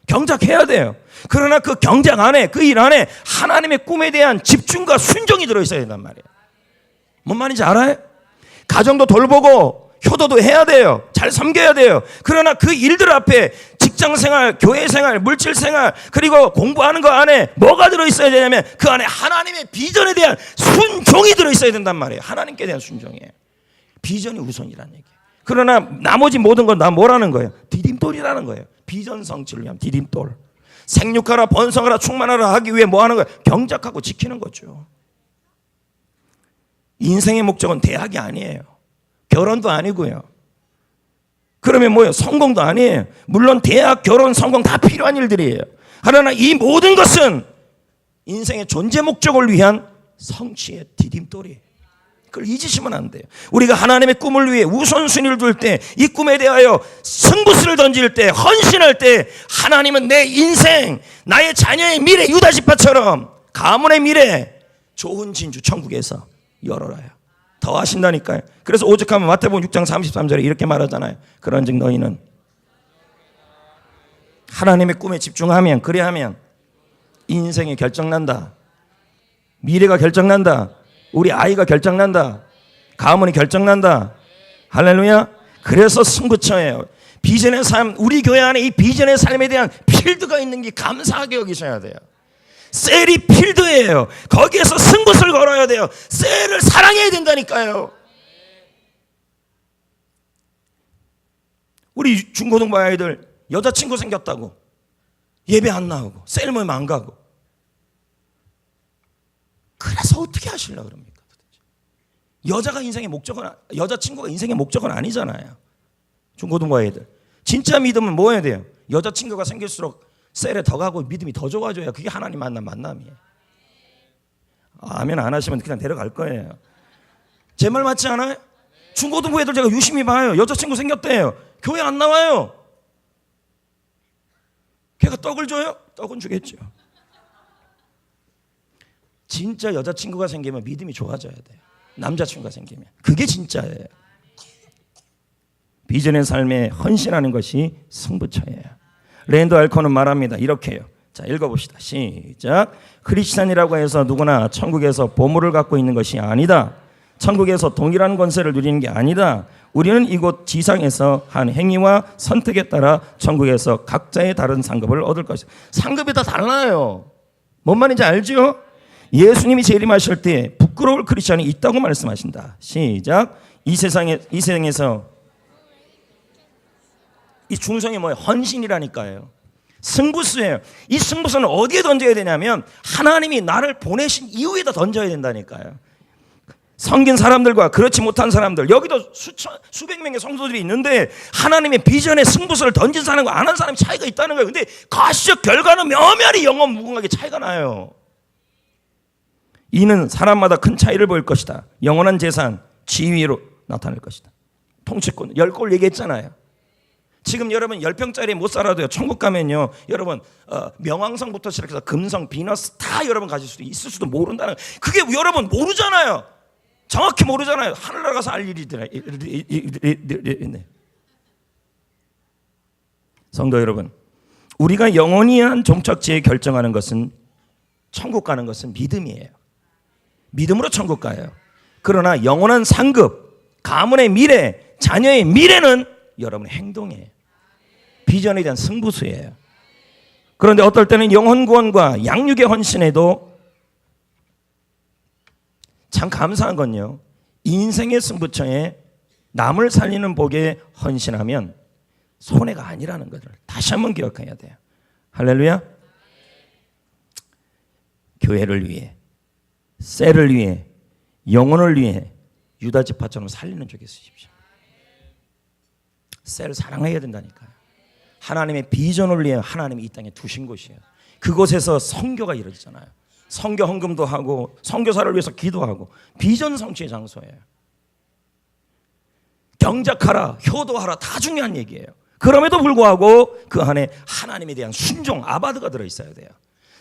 A: 경작해야 돼요. 그러나 그 경작 안에 그 일 안에 하나님의 꿈에 대한 집중과 순종이 들어있어야 된단 말이에요. 뭔 말인지 알아요? 가정도 돌보고 효도도 해야 돼요. 잘 섬겨야 돼요. 그러나 그 일들 앞에 직장생활, 교회생활, 물질생활 그리고 공부하는 거 안에 뭐가 들어있어야 되냐면 그 안에 하나님의 비전에 대한 순종이 들어있어야 된단 말이에요. 하나님께 대한 순종이에요. 비전이 우선이라는 얘기예요. 그러나 나머지 모든 건 다 뭐라는 거예요? 디딤돌이라는 거예요. 비전 성취를 위한 디딤돌. 생육하라 번성하라 충만하라 하기 위해 뭐 하는 거예요? 경작하고 지키는 거죠. 인생의 목적은 대학이 아니에요. 결혼도 아니고요. 그러면 뭐예요? 성공도 아니에요. 물론 대학, 결혼, 성공 다 필요한 일들이에요. 그러나 이 모든 것은 인생의 존재 목적을 위한 성취의 디딤돌이에요. 그걸 잊으시면 안 돼요. 우리가 하나님의 꿈을 위해 우선순위를 둘 때, 이 꿈에 대하여 승부수를 던질 때, 헌신할 때 하나님은 내 인생, 나의 자녀의 미래, 유다지파처럼 가문의 미래, 좋은 진주 천국에서 열어라요. 더 하신다니까요. 그래서 오죽하면 마태복음 6장 33절에 이렇게 말하잖아요. 그런즉 너희는 하나님의 꿈에 집중하면, 그래야면 인생이 결정난다. 미래가 결정난다. 우리 아이가 결정난다. 가문이 결정난다. 할렐루야. 그래서 승부처예요. 비전의 삶, 우리 교회 안에 이 비전의 삶에 대한 필드가 있는 게 감사하게 여기셔야 돼요. 셀이 필드예요. 거기에서 승부수를 걸어야 돼요. 셀을 사랑해야 된다니까요. 우리 중고등부 아이들 여자친구 생겼다고 예배 안 나오고 셀 모임 안 가고, 그래서 어떻게 하시려고 그럽니까? 여자가 인생의 목적은, 여자친구가 인생의 목적은 아니잖아요. 중고등부 아이들 진짜 믿음은 뭐 해야 돼요? 여자친구가 생길수록 셀에 더 가고 믿음이 더 좋아져야 그게 하나님 만남이에요. 아멘 안 하시면 그냥 데려갈 거예요. 제 말 맞지 않아요? 중고등부 애들 제가 유심히 봐요. 여자친구 생겼대요. 교회 안 나와요. 걔가 떡을 줘요? 떡은 주겠죠. 진짜 여자친구가 생기면 믿음이 좋아져야 돼요. 남자친구가 생기면. 그게 진짜예요. 비전의 삶에 헌신하는 것이 승부처예요. 랜드 알코는 말합니다. 이렇게요. 자, 읽어봅시다. 시작. 크리스찬이라고 해서 누구나 천국에서 보물을 갖고 있는 것이 아니다. 천국에서 동일한 권세를 누리는 게 아니다. 우리는 이곳 지상에서 한 행위와 선택에 따라 천국에서 각자의 다른 상급을 얻을 것이다. 상급이 다 달라요. 뭔 말인지 알죠? 예수님이 재림하실 때 부끄러울 크리스찬이 있다고 말씀하신다. 시작. 이 세상에서 이 중성이 뭐예요? 헌신이라니까요. 승부수예요. 이 승부수는 어디에 던져야 되냐면 하나님이 나를 보내신 이후에다 던져야 된다니까요. 섬긴 사람들과 그렇지 못한 사람들, 여기도 수백 명의 성도들이 있는데 하나님의 비전에 승부수를 던진 사람과 안 한 사람이 차이가 있다는 거예요. 근데 가시적 결과는 묘멸히 영원 무궁하게 차이가 나요. 이는 사람마다 큰 차이를 보일 것이다. 영원한 재산, 지위로 나타날 것이다. 통치권, 10골 얘기했잖아요. 지금 여러분 10평짜리 못 살아도요, 천국 가면요, 여러분 명왕성부터 시작해서 금성, 비너스 다 여러분 가질 수도 있을 수도 모른다는, 그게 여러분 모르잖아요. 정확히 모르잖아요. 하늘나라 가서 알 일이더라. 성도 여러분, 우리가 영원히한 종착지에 결정하는 것은, 천국 가는 것은 믿음이에요. 믿음으로 천국 가요. 그러나 영원한 상급, 가문의 미래, 자녀의 미래는 여러분의 행동이에요. 비전에 대한 승부수예요. 그런데 어떨 때는 영혼 구원과 양육의 헌신에도 참 감사한 건요, 인생의 승부처에 남을 살리는 복에 헌신하면 손해가 아니라는 것을 다시 한번 기억해야 돼요. 할렐루야. 교회를 위해, 셀을 위해, 영혼을 위해 유다 지파처럼 살리는 쪽에 쓰십시오. 셀을 사랑해야 된다니까요. 하나님의 비전을 위해 하나님이 이 땅에 두신 곳이에요. 그곳에서 선교가 이루어지잖아요. 선교 헌금도 하고 선교사를 위해서 기도하고 비전 성취의 장소예요. 경작하라, 효도하라 다 중요한 얘기예요. 그럼에도 불구하고 그 안에 하나님에 대한 순종, 아바드가 들어있어야 돼요.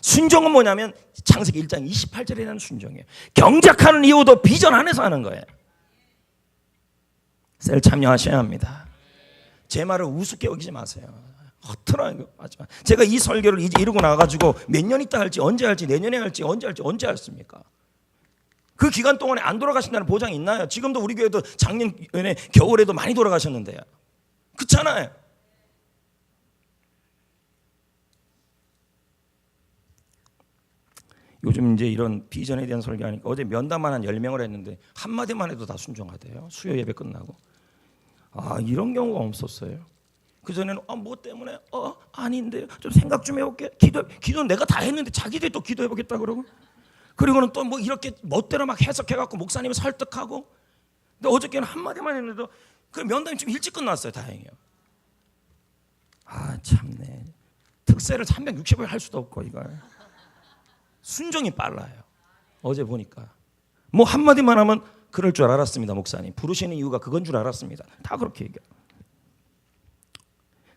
A: 순종은 뭐냐면 창세기 1장 28절에 대한 순종이에요. 경작하는 이유도 비전 안에서 하는 거예요. 셀 참여하셔야 합니다. 제 말을 우습게 여기지 마세요. 허트라는 거 하지 마. 제가 이 설교를 이제 이루고 나가지고 몇 년 있다 할지, 언제 할지, 내년에 할지, 언제 할습니까? 그 기간 동안에 안 돌아가신다는 보장이 있나요? 지금도 우리 교회도 작년에 겨울에도 많이 돌아가셨는데요. 그렇잖아요. 요즘 이제 이런 비전에 대한 설교하니까 어제 면담만 한 10명을 했는데 한마디만 해도 다 순종하대요. 수요 예배 끝나고. 이런 경우가 없었어요. 그전에는 뭐 때문에 아닌데 좀 생각 좀 해볼게. 기도 내가 다 했는데 자기들이 또 기도해보겠다 그러고, 그리고는 또 뭐 이렇게 멋대로 막 해석해갖고 목사님을 설득하고. 근데 어저께는 한마디만 했는데도 그 면담이 좀 일찍 끝났어요. 다행이에요. 참네. 특세를 360일 할 수도 없고 이걸. 순종이 빨라요. 어제 보니까 뭐 한마디만 하면 그럴 줄 알았습니다. 목사님 부르시는 이유가 그건 줄 알았습니다. 다 그렇게 얘기해요.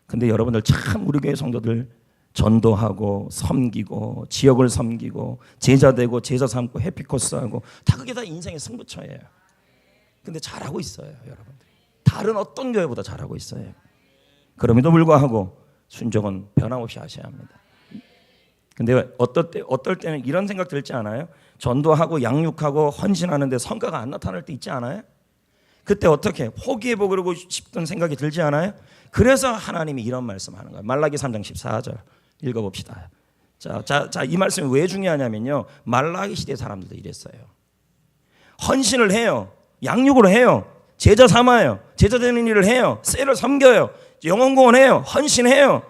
A: 근데 여러분들 참 우리 교회 성도들 전도하고 섬기고 지역을 섬기고 제자 되고 제자 삼고 해피코스하고 다 그게 다 인생의 승부처예요. 근데 잘하고 있어요. 여러분들이 다른 어떤 교회보다 잘하고 있어요. 그럼에도 불구하고 순종은 변함없이 하셔야 합니다. 근데 어떨 때는 이런 생각 들지 않아요? 전도하고 양육하고 헌신하는데 성과가 안 나타날 때 있지 않아요? 그때 어떻게 포기해보고 싶던 생각이 들지 않아요? 그래서 하나님이 이런 말씀하는 거예요. 말라기 3장 14절 읽어봅시다. 자, 이 말씀이 왜 중요하냐면요, 말라기 시대 사람들도 이랬어요. 헌신을 해요, 양육을 해요, 제자 삼아요, 제자 되는 일을 해요, 셀을 섬겨요, 영혼공헌해요, 헌신해요.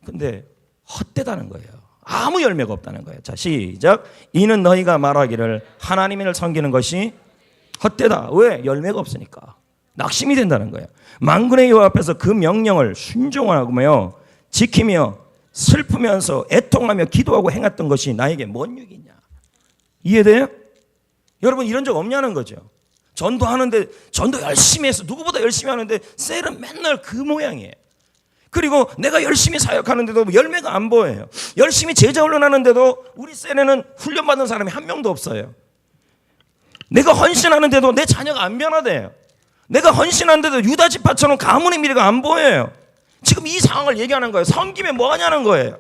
A: 근데 헛되다는 거예요. 아무 열매가 없다는 거예요. 자, 시작. 이는 너희가 말하기를 하나님을 섬기는 것이 헛되다. 왜? 열매가 없으니까. 낙심이 된다는 거예요. 만군의 여호와 앞에서 그 명령을 순종하며 지키며 슬프면서 애통하며 기도하고 행했던 것이 나에게 뭔 유익이냐. 이해돼요? 여러분 이런 적 없냐는 거죠. 전도하는데 전도 열심히 해서 누구보다 열심히 하는데 셀은 맨날 그 모양이에요. 그리고 내가 열심히 사역하는데도 열매가 안 보여요. 열심히 제자 훈련하는데도 우리 셀에는 훈련받은 사람이 한 명도 없어요. 내가 헌신하는데도 내 자녀가 안 변화돼요. 내가 헌신하는데도 유다 지파처럼 가문의 미래가 안 보여요. 지금 이 상황을 얘기하는 거예요. 섬김에 뭐 하냐는 거예요.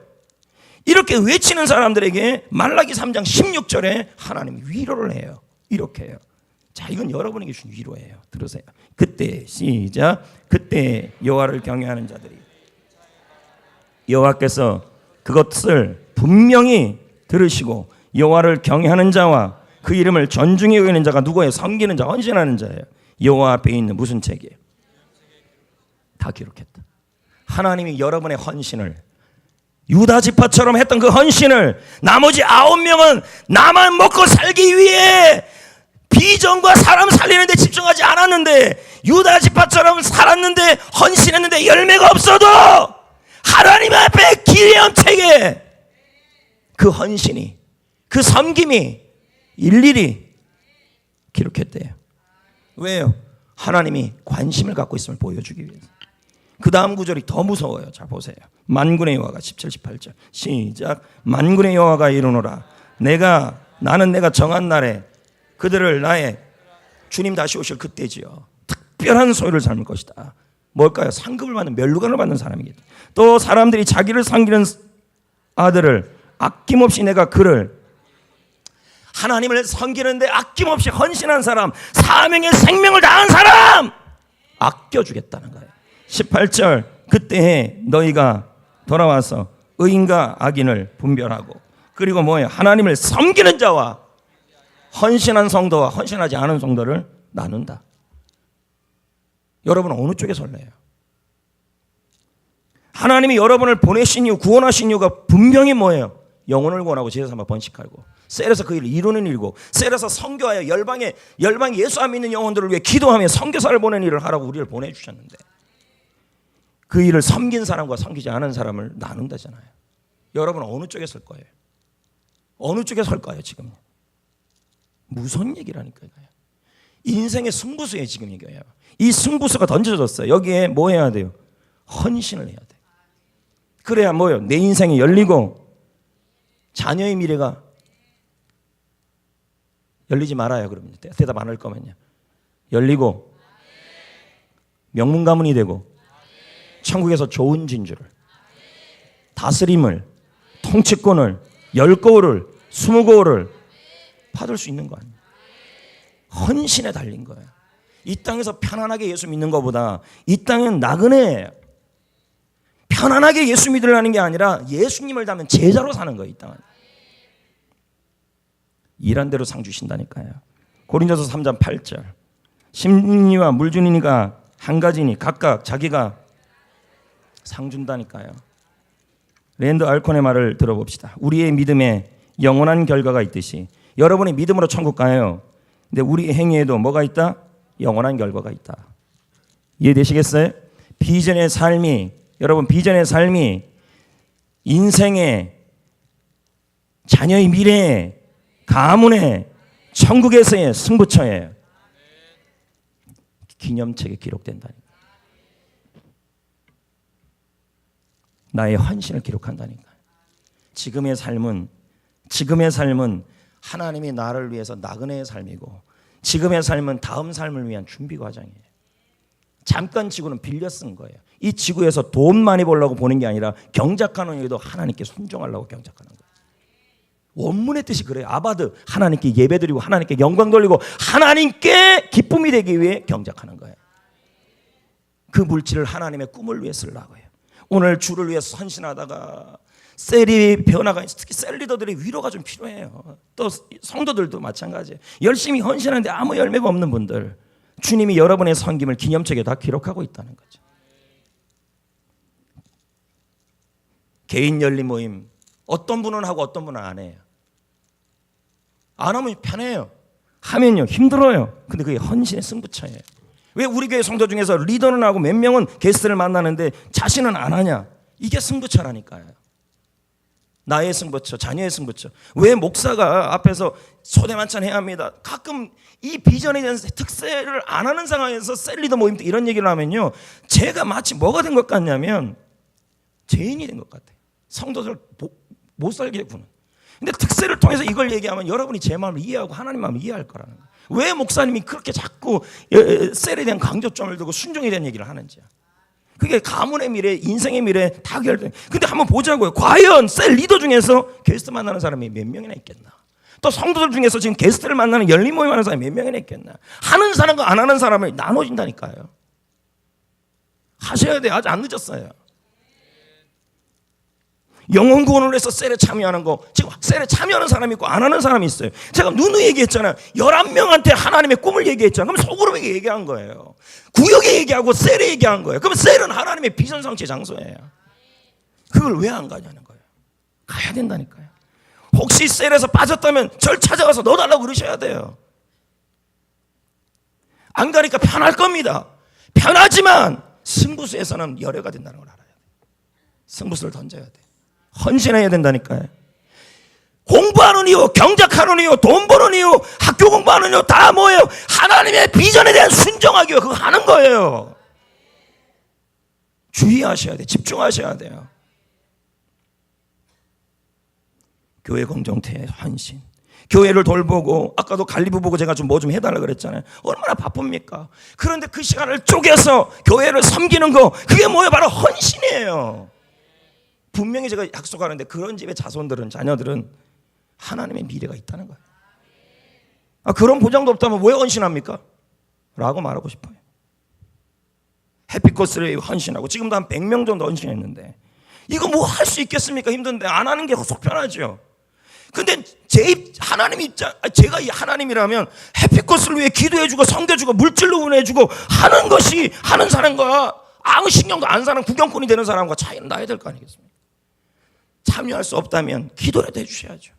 A: 이렇게 외치는 사람들에게 말라기 3장 16절에 하나님이 위로를 해요. 이렇게 해요. 자, 이건 여러분에게 주신 위로예요. 들으세요. 그때 시작. 그때 여호와를 경외하는 자들이 여호와께서 그것을 분명히 들으시고 여호와를 경외하는 자와 그 이름을 존중히 여기는 자가 누구예요? 섬기는 자, 헌신하는 자예요. 여호와 앞에 있는 무슨 책이에요? 다 기록했다. 하나님이 여러분의 헌신을, 유다 지파처럼 했던 그 헌신을 나머지 9명은 나만 먹고 살기 위해 비전과 사람 살리는 데 집중하지 않았는데, 유다 지파처럼 살았는데 헌신했는데 열매가 없어도 하나님 앞에 기념 책에 그 헌신이, 그 섬김이 일일이 기록했대요. 왜요? 하나님이 관심을 갖고 있음을 보여주기 위해서. 그 다음 구절이 더 무서워요. 자, 보세요. 만군의 여호와가 17, 18절 시작. 만군의 여호와가 이르노라 나는 내가 정한 날에 그들을 나의 주님 다시 오실 그때지요 특별한 소유를 삼을 것이다. 뭘까요? 상급을 받는, 멸류관을 받는 사람이겠다. 또 사람들이 자기를 섬기는 아들을 아낌없이 내가 그를, 하나님을 섬기는데 아낌없이 헌신한 사람, 사명의 생명을 다한 사람 아껴주겠다는 거예요. 18절 그때에 너희가 돌아와서 의인과 악인을 분별하고, 그리고 뭐예요? 하나님을 섬기는 자와 헌신한 성도와 헌신하지 않은 성도를 나눈다. 여러분은 어느 쪽에 설래요? 하나님이 여러분을 보내신 이유, 구원하신 이유가 분명히 뭐예요? 영혼을 구원하고 제사 삼아 번식하고 셀에서 그 일을 이루는 일이고, 셀에서 선교하여 열방에 예수 안 믿는 영혼들을 위해 기도하며 선교사를 보내는 일을 하라고 우리를 보내주셨는데, 그 일을 섬긴 사람과 섬기지 않은 사람을 나눈다잖아요. 여러분 어느 쪽에 설 거예요? 어느 쪽에 설까요 지금? 무슨 얘기라니까요. 인생의 승부수에 지금 얘기해요. 이 승부수가 던져졌어요. 여기에 뭐 해야 돼요? 헌신을 해야 돼. 그래야 뭐요? 내 인생이 열리고 자녀의 미래가 열리지 말아요. 그러면 대답 안 할 거면요. 열리고 명문 가문이 되고 천국에서 좋은 진주를, 다스림을, 통치권을, 10거울을 20거울을 받을 수 있는 거 아니에요. 헌신에 달린 거예요. 이 땅에서 편안하게 예수 믿는 것보다 이 땅은 나그네 편안하게 예수 믿으려는 게 아니라 예수님을 닮은 제자로 사는 거예요. 이 땅은 일한 대로 상 주신다니까요. 고린도서 3장 8절 심리와 물주니가 한 가지니 각각 자기가 상 준다니까요. 랜드 알콘의 말을 들어봅시다. 우리의 믿음에 영원한 결과가 있듯이 여러분이 믿음으로 천국 가요. 근데 우리 행위에도 뭐가 있다? 영원한 결과가 있다. 이해되시겠어요? 비전의 삶이, 여러분 비전의 삶이 인생의, 자녀의 미래에, 가문의, 천국에서의 승부처예요. 기념책에 기록된다니까. 나의 헌신을 기록한다니까. 지금의 삶은 하나님이 나를 위해서 나그네의 삶이고, 지금의 삶은 다음 삶을 위한 준비 과정이에요. 잠깐 지구는 빌려 쓴 거예요. 이 지구에서 돈 많이 벌려고 보는 게 아니라 경작하는 일도 하나님께 순종하려고 경작하는 거예요. 원문의 뜻이 그래요. 아바드, 하나님께 예배드리고 하나님께 영광 돌리고 하나님께 기쁨이 되기 위해 경작하는 거예요. 그 물질을 하나님의 꿈을 위해 쓰려고 해요. 오늘 주를 위해서 헌신하다가 셀이 변화가, 특히 셀 리더들의 위로가 좀 필요해요. 또 성도들도 마찬가지예요. 열심히 헌신하는데 아무 열매가 없는 분들, 주님이 여러분의 섬김을 기념책에 다 기록하고 있다는 거죠. 개인 열린 모임 어떤 분은 하고 어떤 분은 안 해요. 안 하면 편해요. 하면요 힘들어요. 근데 그게 헌신의 승부처예요. 왜 우리 교회 성도 중에서 리더는 하고 몇 명은 게스트를 만나는데 자신은 안 하냐? 이게 승부처라니까요. 나의 승부처, 자녀의 승부처. 왜 목사가 앞에서 소대만찬 해야 합니다. 가끔 이 비전에 대한 특세를 안 하는 상황에서 셀리더 모임 때 이런 얘기를 하면요, 제가 마치 뭐가 된 것 같냐면 죄인이 된 것 같아요. 성도들 못 살게 구는. 근데 특세를 통해서 이걸 얘기하면 여러분이 제 마음을 이해하고 하나님 마음을 이해할 거라는 거예요. 왜 목사님이 그렇게 자꾸 셀에 대한 강조점을 두고 순종에 대한 얘기를 하는지야. 그게 가문의 미래, 인생의 미래 다 결정. 근데 한번 보자고요. 과연 셀 리더 중에서 게스트 만나는 사람이 몇 명이나 있겠나? 또 성도들 중에서 지금 게스트를 만나는 열린 모임 하는 사람이 몇 명이나 있겠나? 하는 사람과 안 하는 사람을 나눠진다니까요. 하셔야 돼요. 아직 안 늦었어요. 영혼 구원을 위해서 셀에 참여하는 거, 지금 셀에 참여하는 사람이 있고 안 하는 사람이 있어요. 제가 누누이 얘기했잖아요. 11명한테 하나님의 꿈을 얘기했잖아요. 그럼 속으로 얘기한 거예요. 구역에 얘기하고 셀에 얘기한 거예요. 그럼 셀은 하나님의 비전 성취 장소예요. 그걸 왜 안 가냐는 거예요. 가야 된다니까요. 혹시 셀에서 빠졌다면 절 찾아가서 넣어달라고 그러셔야 돼요. 안 가니까 편할 겁니다. 편하지만 승부수에서는 열애가 된다는 걸 알아야 돼요. 승부수를 던져야 돼요. 헌신해야 된다니까요. 공부하는 이유, 경작하는 이유, 돈 버는 이유, 학교 공부하는 이유 다 뭐예요? 하나님의 비전에 대한 순종하기 위해 그거 하는 거예요. 주의하셔야 돼요. 집중하셔야 돼요. 교회 공동체의 헌신, 교회를 돌보고, 아까도 갈리부 보고 제가 좀 뭐 좀 해달라 그랬잖아요. 얼마나 바쁩니까? 그런데 그 시간을 쪼개서 교회를 섬기는 거, 그게 뭐예요? 바로 헌신이에요. 분명히 제가 약속하는데 그런 집의 자손들은, 자녀들은 하나님의 미래가 있다는 거예요. 그런 보장도 없다면 왜 헌신합니까? 라고 말하고 싶어요. 해피코스를 헌신하고 지금도 한 100명 정도 헌신했는데 이거 뭐 할 수 있겠습니까? 힘든데 안 하는 게 속 편하죠. 근데 하나님 입장, 제가 이 하나님이라면 해피코스를 위해 기도해주고 성대주고 물질로 운해주고 하는 것이, 하는 사람과 아무 신경도 안 사는 구경꾼이 되는 사람과 차이는 나야 될 거 아니겠습니까? 참여할 수 없다면 기도라도 해주셔야죠.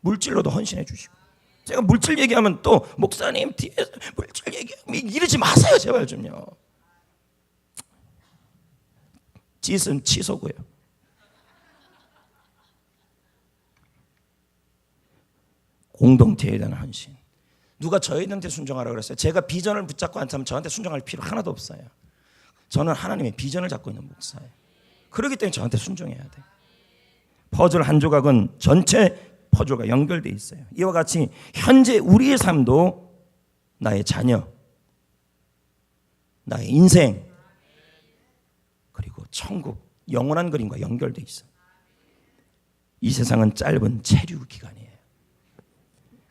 A: 물질로도 헌신해 주시고. 제가 물질 얘기하면 또 목사님 뒤에서 물질 얘기하면 이러지 마세요 제발 좀요. 짓은 취소고요. 공동체에 대한 헌신. 누가 저희한테 순종하라고 그랬어요? 제가 비전을 붙잡고 앉으면 저한테 순종할 필요 하나도 없어요. 저는 하나님의 비전을 잡고 있는 목사예요. 그렇기 때문에 저한테 순종해야 돼요. 퍼즐 한 조각은 전체 퍼즐과 연결되어 있어요. 이와 같이 현재 우리의 삶도 나의 자녀, 나의 인생, 그리고 천국, 영원한 그림과 연결되어 있어요. 이 세상은 짧은 체류 기간이에요.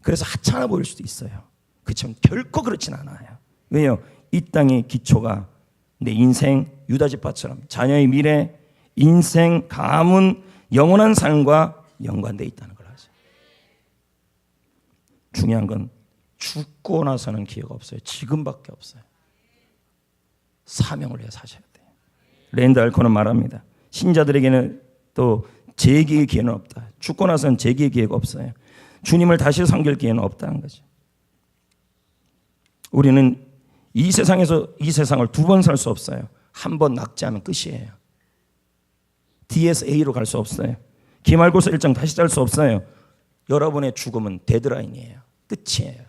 A: 그래서 하찮아 보일 수도 있어요. 그렇지만 결코 그렇진 않아요. 왜요? 이 땅의 기초가 내 인생, 유다지파처럼 자녀의 미래, 인생, 가문, 영원한 삶과 연관되어 있다는 걸 하죠. 중요한 건 죽고 나서는 기회가 없어요. 지금밖에 없어요. 사명을 위해 사셔야 돼요. 랜드 알코는 말합니다. 신자들에게는 또 재기의 기회는 없다. 죽고 나서는 재기의 기회가 없어요. 주님을 다시 섬길 기회는 없다는 거죠. 우리는 이 세상에서 이 세상을 두 번 살 수 없어요. 한 번 낙제하면 끝이에요. D에서 A로 갈 수 없어요. 기말고사 일정 다시 짤 수 없어요. 여러분의 죽음은 데드라인이에요. 끝이에요.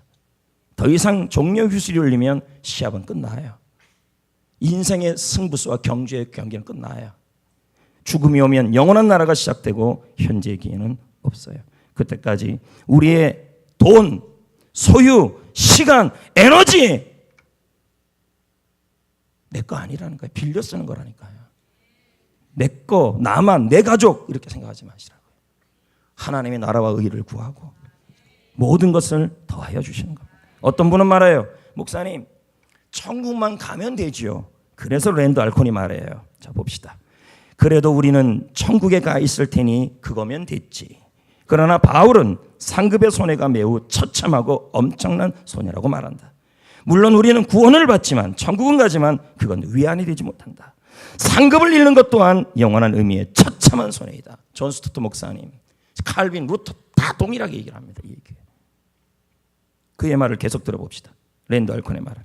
A: 더 이상 종료 휴실이 울리면 시합은 끝나요. 인생의 승부수와 경주의 경기는 끝나요. 죽음이 오면 영원한 나라가 시작되고 현재의 기회는 없어요. 그때까지 우리의 돈, 소유, 시간, 에너지 내 거 아니라는 거예요. 빌려 쓰는 거라니까요. 내 거, 나만, 내 가족 이렇게 생각하지 마시라고요. 하나님의 나라와 의를 구하고 모든 것을 더하여 주시는 겁니다. 어떤 분은 말해요. 목사님, 천국만 가면 되지요. 그래서 랜드 알콘이 말해요. 자, 봅시다. 그래도 우리는 천국에 가 있을 테니 그거면 됐지. 그러나 바울은 상급의 손해가 매우 처참하고 엄청난 손해라고 말한다. 물론 우리는 구원을 받지만 천국은 가지만 그건 위안이 되지 못한다. 상급을 잃는 것 또한 영원한 의미의 처참한 손해이다. 존 스투트 목사님, 칼빈, 루터 다 동일하게 얘기를 합니다. 이 얘기. 그의 말을 계속 들어봅시다. 랜드 알콘의 말을.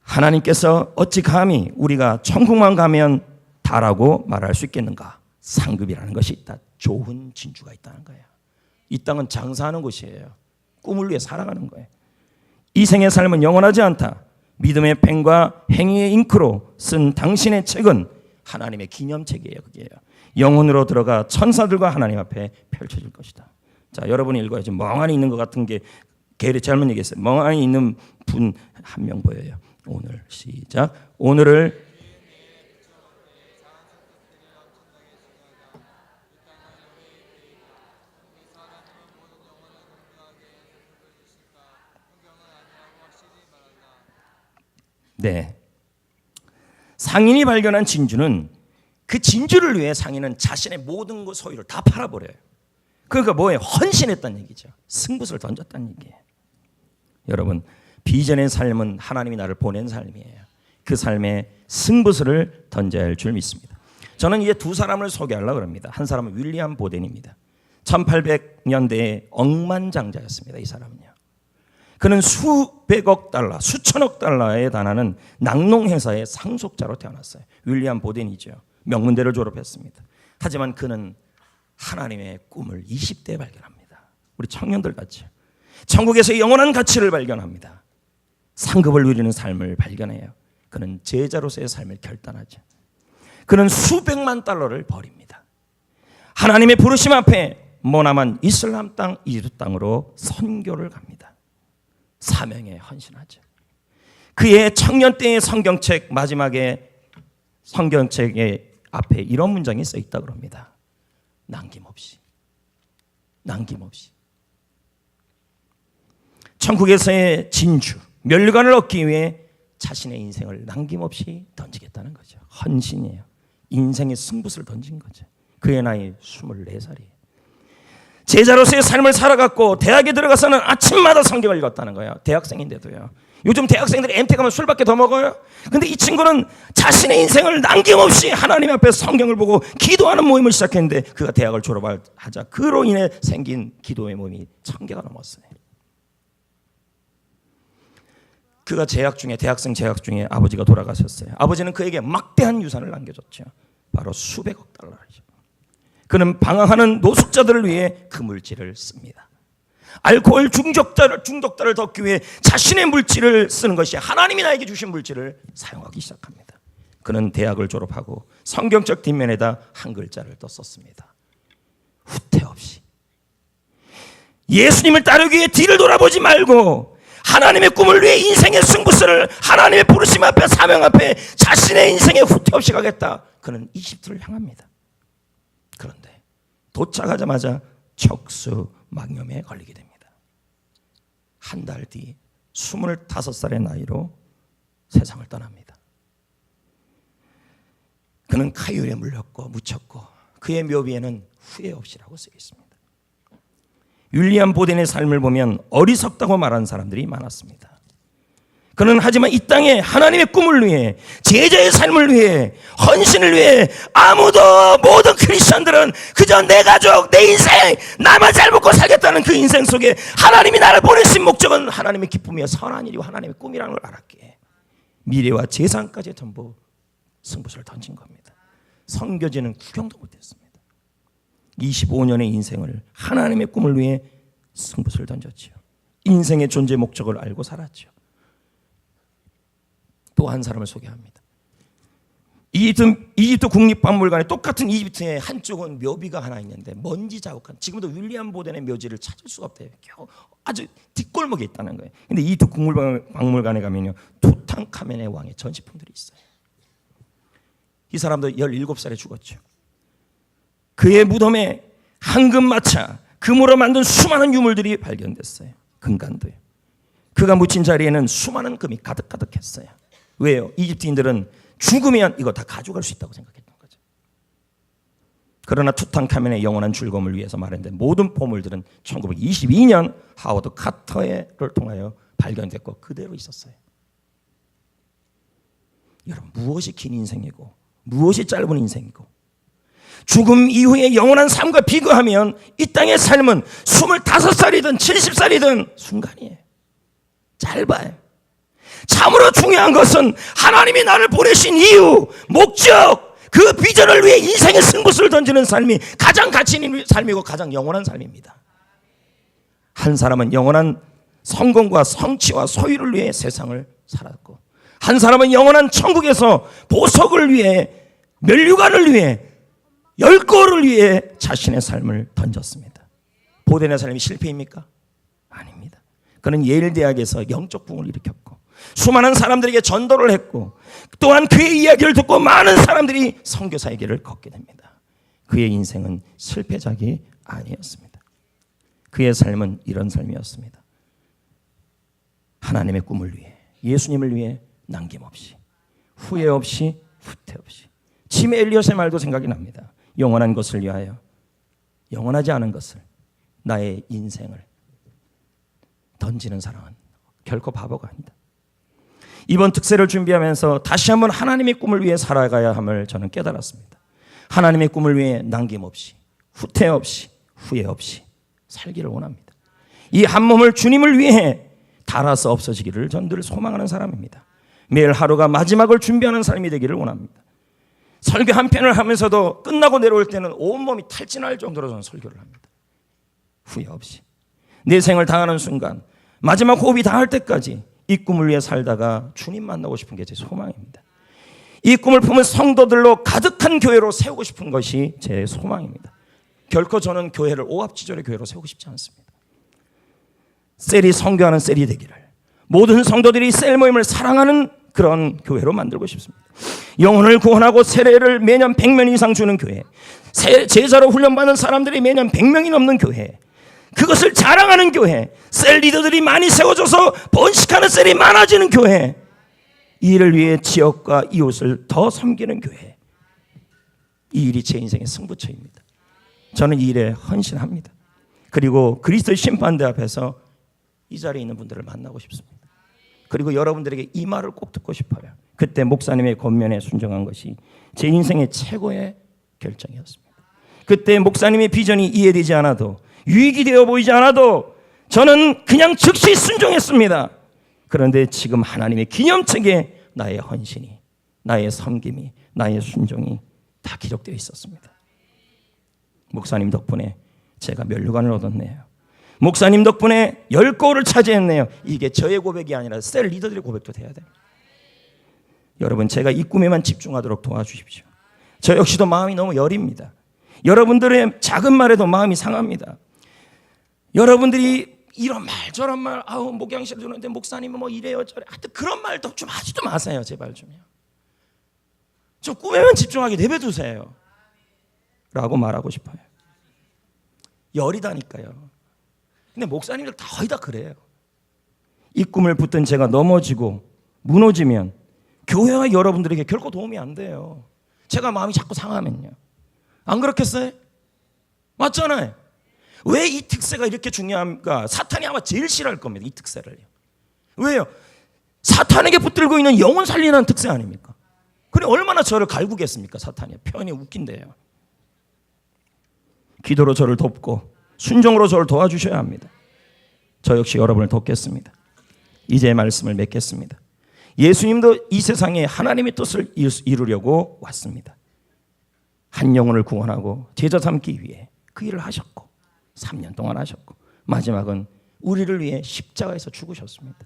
A: 하나님께서 어찌 감히 우리가 천국만 가면 다라고 말할 수 있겠는가? 상급이라는 것이 있다. 좋은 진주가 있다는 거예요. 이 땅은 장사하는 곳이에요. 꿈을 위해 살아가는 거예요. 이 생의 삶은 영원하지 않다. 믿음의 펜과 행위의 잉크로 쓴 당신의 책은 하나님의 기념책이에요. 그게요. 영혼으로 들어가 천사들과 하나님 앞에 펼쳐질 것이다. 자, 여러분이 읽어야지. 멍하니 있는 것 같은 게 게으르 잘못 얘기했어요. 멍하니 있는 분 한 명 보여요. 오늘 시작. 오늘을 네. 상인이 발견한 진주는 그 진주를 위해 상인은 자신의 모든 소유를 다 팔아버려요. 그러니까 뭐예요? 헌신했다는 얘기죠. 승부수를 던졌다는 얘기예요. 여러분, 비전의 삶은 하나님이 나를 보낸 삶이에요. 그 삶에 승부수를 던져야 할 줄 믿습니다. 저는 이제 두 사람을 소개하려고 합니다. 한 사람은 윌리엄 보덴입니다. 1800년대에 억만장자였습니다. 이 사람은요. 그는 수백억 달러, 수천억 달러에 달하는 낙농회사의 상속자로 태어났어요. 윌리엄 보덴이죠. 명문대를 졸업했습니다. 하지만 그는 하나님의 꿈을 20대에 발견합니다. 우리 청년들 같이 천국에서 영원한 가치를 발견합니다. 상급을 누리는 삶을 발견해요. 그는 제자로서의 삶을 결단하죠. 그는 수백만 달러를 버립니다. 하나님의 부르심 앞에 머나먼 이슬람 땅 이집트 땅으로 선교를 갑니다. 사명에 헌신하죠. 그의 청년 때의 성경책 마지막에 성경책의 앞에 이런 문장이 써 있다고 합니다. 남김없이. 남김없이. 천국에서의 진주, 멸관을 얻기 위해 자신의 인생을 남김없이 던지겠다는 거죠. 헌신이에요. 인생의 승부수를 던진 거죠. 그의 나이 24살이에요. 제자로서의 삶을 살아갔고 대학에 들어가서는 아침마다 성경을 읽었다는 거예요. 대학생인데도요. 요즘 대학생들이 MT 가면 술밖에 더 먹어요. 근데 이 친구는 자신의 인생을 남김없이 하나님 앞에 성경을 보고 기도하는 모임을 시작했는데 그가 대학을 졸업하자 그로 인해 생긴 기도의 모임이 1000개가 넘었어요. 그가 대학생 재학 중에 아버지가 돌아가셨어요. 아버지는 그에게 막대한 유산을 남겨줬죠. 바로 수백억 달러죠. 그는 방황하는 노숙자들을 위해 그 물질을 씁니다. 알코올 중독자를 덮기 위해 자신의 물질을 쓰는 것이 하나님이 나에게 주신 물질을 사용하기 시작합니다. 그는 대학을 졸업하고 성경책 뒷면에다 한 글자를 또 썼습니다. 후퇴 없이. 예수님을 따르기 위해 뒤를 돌아보지 말고 하나님의 꿈을 위해 인생의 승부수를 하나님의 부르심 앞에 사명 앞에 자신의 인생에 후퇴 없이 가겠다. 그는 이집트를 향합니다. 그런데 도착하자마자 척수막염에 걸리게 됩니다. 한 달 뒤 25살의 나이로 세상을 떠납니다. 그는 카유에 묻혔고 그의 묘비에는 후회 없이라고 쓰여 있습니다. 윌리엄 보덴의 삶을 보면 어리석다고 말하는 사람들이 많았습니다. 그는 하지만 이 땅에 하나님의 꿈을 위해 제자의 삶을 위해 헌신을 위해 모든 크리스천들은 그저 내 가족 내 인생 나만 잘 먹고 살겠다는 그 인생 속에 하나님이 나를 보내신 목적은 하나님의 기쁨이요 선한 일이고 하나님의 꿈이라는 걸 알았기에 미래와 재산까지 전부 승부수를 던진 겁니다. 선교지는 구경도 못했습니다. 25년의 인생을 하나님의 꿈을 위해 승부수를 던졌죠. 인생의 존재 목적을 알고 살았죠. 또 한 사람을 소개합니다. 이집트 국립박물관에 똑같은 이집트의 한쪽은 묘비가 하나 있는데 먼지 자국한 지금도 윌리엄 보덴의 묘지를 찾을 수가 없대요. 아주 뒷골목에 있다는 거예요. 근데 이집트 국립박물관에 가면요 투탕카멘의 왕의 전시품들이 있어요. 이 사람도 17살에 죽었죠. 그의 무덤에 황금마차, 금으로 만든 수많은 유물들이 발견됐어요. 금관도요. 그가 묻힌 자리에는 수많은 금이 가득가득했어요. 왜요? 이집트인들은 죽으면 이거 다 가져갈 수 있다고 생각했던 거죠. 그러나 투탕카멘의 영원한 즐거움을 위해서 말했는데 모든 보물들은 1922년 하워드 카터를 통하여 발견됐고 그대로 있었어요. 여러분 무엇이 긴 인생이고 무엇이 짧은 인생이고 죽음 이후의 영원한 삶과 비교하면 이 땅의 삶은 25살이든 70살이든 순간이에요. 짧아요. 참으로 중요한 것은 하나님이 나를 보내신 이유, 목적, 그 비전을 위해 인생의 승부수를 던지는 삶이 가장 가치 있는 삶이고 가장 영원한 삶입니다. 한 사람은 영원한 성공과 성취와 소유를 위해 세상을 살았고 한 사람은 영원한 천국에서 보석을 위해 면류관을 위해 열거를 위해 자신의 삶을 던졌습니다. 보덴의 삶이 실패입니까? 아닙니다. 그는 예일 대학에서 영적 부흥을 일으켰고 수많은 사람들에게 전도를 했고 또한 그의 이야기를 듣고 많은 사람들이 선교사의 길을 걷게 됩니다. 그의 인생은 실패작이 아니었습니다. 그의 삶은 이런 삶이었습니다. 하나님의 꿈을 위해 예수님을 위해 남김없이 후회 없이 후퇴 없이 짐 엘리엇의 말도 생각이 납니다. 영원한 것을 위하여 영원하지 않은 것을 나의 인생을 던지는 사람은 결코 바보가 아니다. 이번 특세를 준비하면서 다시 한번 하나님의 꿈을 위해 살아가야 함을 저는 깨달았습니다. 하나님의 꿈을 위해 남김없이 후퇴 없이 후회 없이 살기를 원합니다. 이 한 몸을 주님을 위해 달아서 없어지기를 전 늘 소망하는 사람입니다. 매일 하루가 마지막을 준비하는 삶이 되기를 원합니다. 설교 한 편을 하면서도 끝나고 내려올 때는 온몸이 탈진할 정도로 저는 설교를 합니다. 후회 없이 내 생을 당하는 순간 마지막 호흡이 닿을 때까지 이 꿈을 위해 살다가 주님 만나고 싶은 게 제 소망입니다. 이 꿈을 품은 성도들로 가득한 교회로 세우고 싶은 것이 제 소망입니다. 결코 저는 교회를 오합지졸의 교회로 세우고 싶지 않습니다. 셀이 선교하는 셀이 되기를 모든 성도들이 셀 모임을 사랑하는 그런 교회로 만들고 싶습니다. 영혼을 구원하고 세례를 매년 100명 이상 주는 교회, 제자로 훈련받는 사람들이 매년 100명이 넘는 교회, 그것을 자랑하는 교회, 셀 리더들이 많이 세워져서 번식하는 셀이 많아지는 교회, 이 일을 위해 지역과 이웃을 더 섬기는 교회, 이 일이 제 인생의 승부처입니다. 저는 이 일에 헌신합니다. 그리고 그리스도의 심판대 앞에서 이 자리에 있는 분들을 만나고 싶습니다. 그리고 여러분들에게 이 말을 꼭 듣고 싶어요. 그때 목사님의 권면에 순종한 것이 제 인생의 최고의 결정이었습니다. 그때 목사님의 비전이 이해되지 않아도, 유익이 되어 보이지 않아도 저는 그냥 즉시 순종했습니다. 그런데 지금 하나님의 기념책에 나의 헌신이, 나의 섬김이, 나의 순종이 다 기록되어 있었습니다. 목사님 덕분에 제가 면류관을 얻었네요. 목사님 덕분에 10골을 차지했네요. 이게 저의 고백이 아니라 셀 리더들의 고백도 돼야 돼요. 여러분, 제가 이 꿈에만 집중하도록 도와주십시오. 저 역시도 마음이 너무 여립니다. 여러분들의 작은 말에도 마음이 상합니다. 여러분들이 이런 말 저런 말, 목양실 주는데 목사님은 뭐 이래요 저래, 하여튼 그런 말도 좀 하지도 마세요. 제발 좀요. 저 꿈에만 집중하게 내버려두세요 라고 말하고 싶어요. 열이다니까요. 근데 목사님들 거의 다 그래요. 이 꿈을 붙든 제가 넘어지고 무너지면 교회와 여러분들에게 결코 도움이 안 돼요. 제가 마음이 자꾸 상하면요. 안 그렇겠어요? 맞잖아요. 왜 이 특세가 이렇게 중요합니까? 사탄이 아마 제일 싫어할 겁니다. 이 특세를요. 왜요? 사탄에게 붙들고 있는 영혼 살리는 특세 아닙니까? 그래 얼마나 저를 갈구겠습니까? 사탄이 편히 웃긴대요. 기도로 저를 돕고 순종으로 저를 도와주셔야 합니다. 저 역시 여러분을 돕겠습니다. 이제 말씀을 맺겠습니다. 예수님도 이 세상에 하나님의 뜻을 이루려고 왔습니다. 한 영혼을 구원하고 제자 삼기 위해 그 일을 하셨고 3년 동안 하셨고 마지막은 우리를 위해 십자가에서 죽으셨습니다.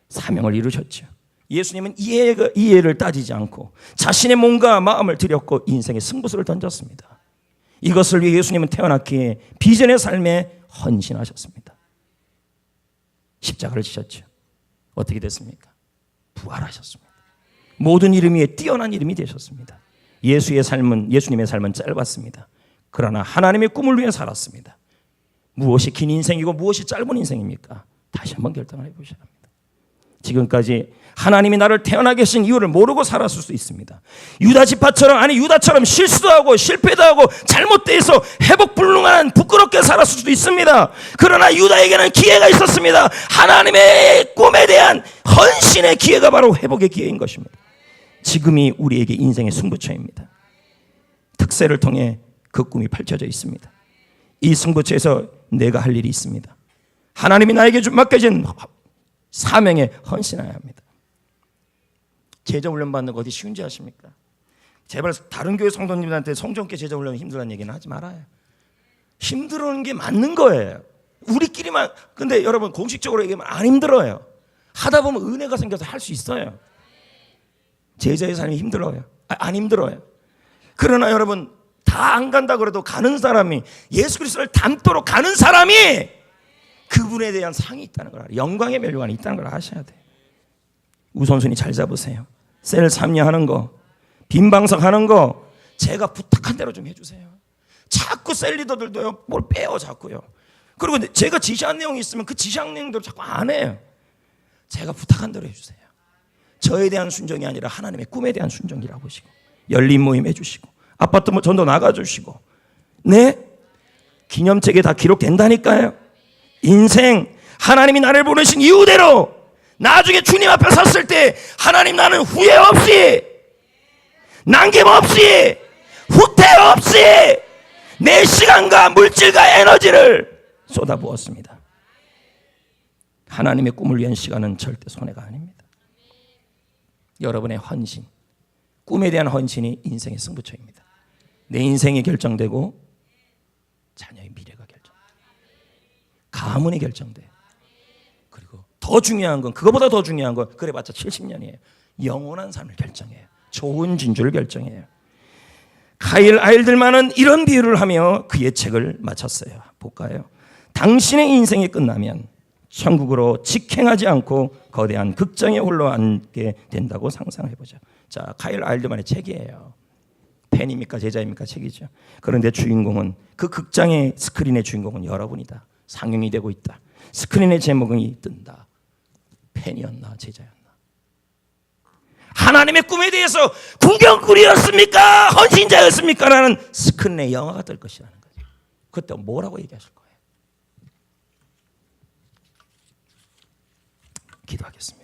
A: 사명을 이루셨죠. 예수님은 이해를 따지지 않고 자신의 몸과 마음을 드렸고 인생의 승부수를 던졌습니다. 이것을 위해 예수님은 태어났기에 비전의 삶에 헌신하셨습니다. 십자가를 지셨죠. 어떻게 됐습니까? 부활하셨습니다. 모든 이름 위에 뛰어난 이름이 되셨습니다. 예수님의 삶은 짧았습니다. 그러나 하나님의 꿈을 위해 살았습니다. 무엇이 긴 인생이고 무엇이 짧은 인생입니까? 다시 한번 결정을 해보셔야 합니다. 지금까지 하나님이 나를 태어나게 하신 이유를 모르고 살았을 수 있습니다. 유다처럼 실수도 하고 실패도 하고 잘못돼서 회복불능한 부끄럽게 살았을 수도 있습니다. 그러나 유다에게는 기회가 있었습니다. 하나님의 꿈에 대한 헌신의 기회가 바로 회복의 기회인 것입니다. 지금이 우리에게 인생의 승부처입니다. 특세를 통해 그 꿈이 펼쳐져 있습니다. 이 승부처에서 내가 할 일이 있습니다. 하나님이 나에게 맡겨진 사명에 헌신해야 합니다. 제자 훈련 받는 거 어디 쉬운지 아십니까? 제발 다른 교회 성도님들한테 성전께 제자 훈련 힘들다는 얘기는 하지 말아요. 힘들어하는 게 맞는 거예요. 우리끼리만. 근데 여러분 공식적으로 얘기하면 안 힘들어요. 하다 보면 은혜가 생겨서 할 수 있어요. 제자의 삶이 힘들어요. 안 힘들어요. 그러나 여러분 다 안 간다 그래도 가는 사람이, 예수 그리스도를 닮도록 가는 사람이 그분에 대한 상이 있다는 걸 알아요. 영광의 면류관이 있다는 걸 아셔야 돼요. 우선순위 잘 잡으세요. 셀 참여하는 거, 빈방석 하는 거 제가 부탁한 대로 좀 해주세요. 자꾸 셀 리더들도요 뭘 빼요 자꾸요. 그리고 제가 지시한 내용이 있으면 그 지시한 내용대로 자꾸 안 해요. 제가 부탁한 대로 해주세요. 저에 대한 순종이 아니라 하나님의 꿈에 대한 순종이라고 하시고 열린 모임 해주시고 아파트 전도 나가주시고 네? 기념책에 다 기록된다니까요. 인생 하나님이 나를 부르신 이유대로 나중에 주님 앞에 섰을 때 하나님 나는 후회 없이 남김없이 후퇴 없이 내 시간과 물질과 에너지를 쏟아부었습니다. 하나님의 꿈을 위한 시간은 절대 손해가 아닙니다. 여러분의 헌신, 꿈에 대한 헌신이 인생의 승부처입니다. 내 인생이 결정되고 자녀의 미래가 가문이 결정돼요. 그리고 더 중요한 건, 그거보다 더 중요한 건 그래봤자 70년이에요. 영원한 삶을 결정해요. 좋은 진주를 결정해요. 카일 아일들만은 이런 비유를 하며 그의 책을 마쳤어요. 볼까요? 당신의 인생이 끝나면 천국으로 직행하지 않고 거대한 극장에 홀로 앉게 된다고 상상해보자. 자, 카일 아일드만의 책이에요. 팬입니까 제자입니까? 책이죠. 그런데 주인공은, 그 극장의 스크린의 주인공은 여러분이다. 상영이 되고 있다. 스크린의 제목이 뜬다. 팬이었나 제자였나? 하나님의 꿈에 대해서 궁경꾼이었습니까? 헌신자였습니까? 라는 스크린의 영화가 뜰 것이라는 거죠. 그때 뭐라고 얘기하실 거예요? 기도하겠습니다.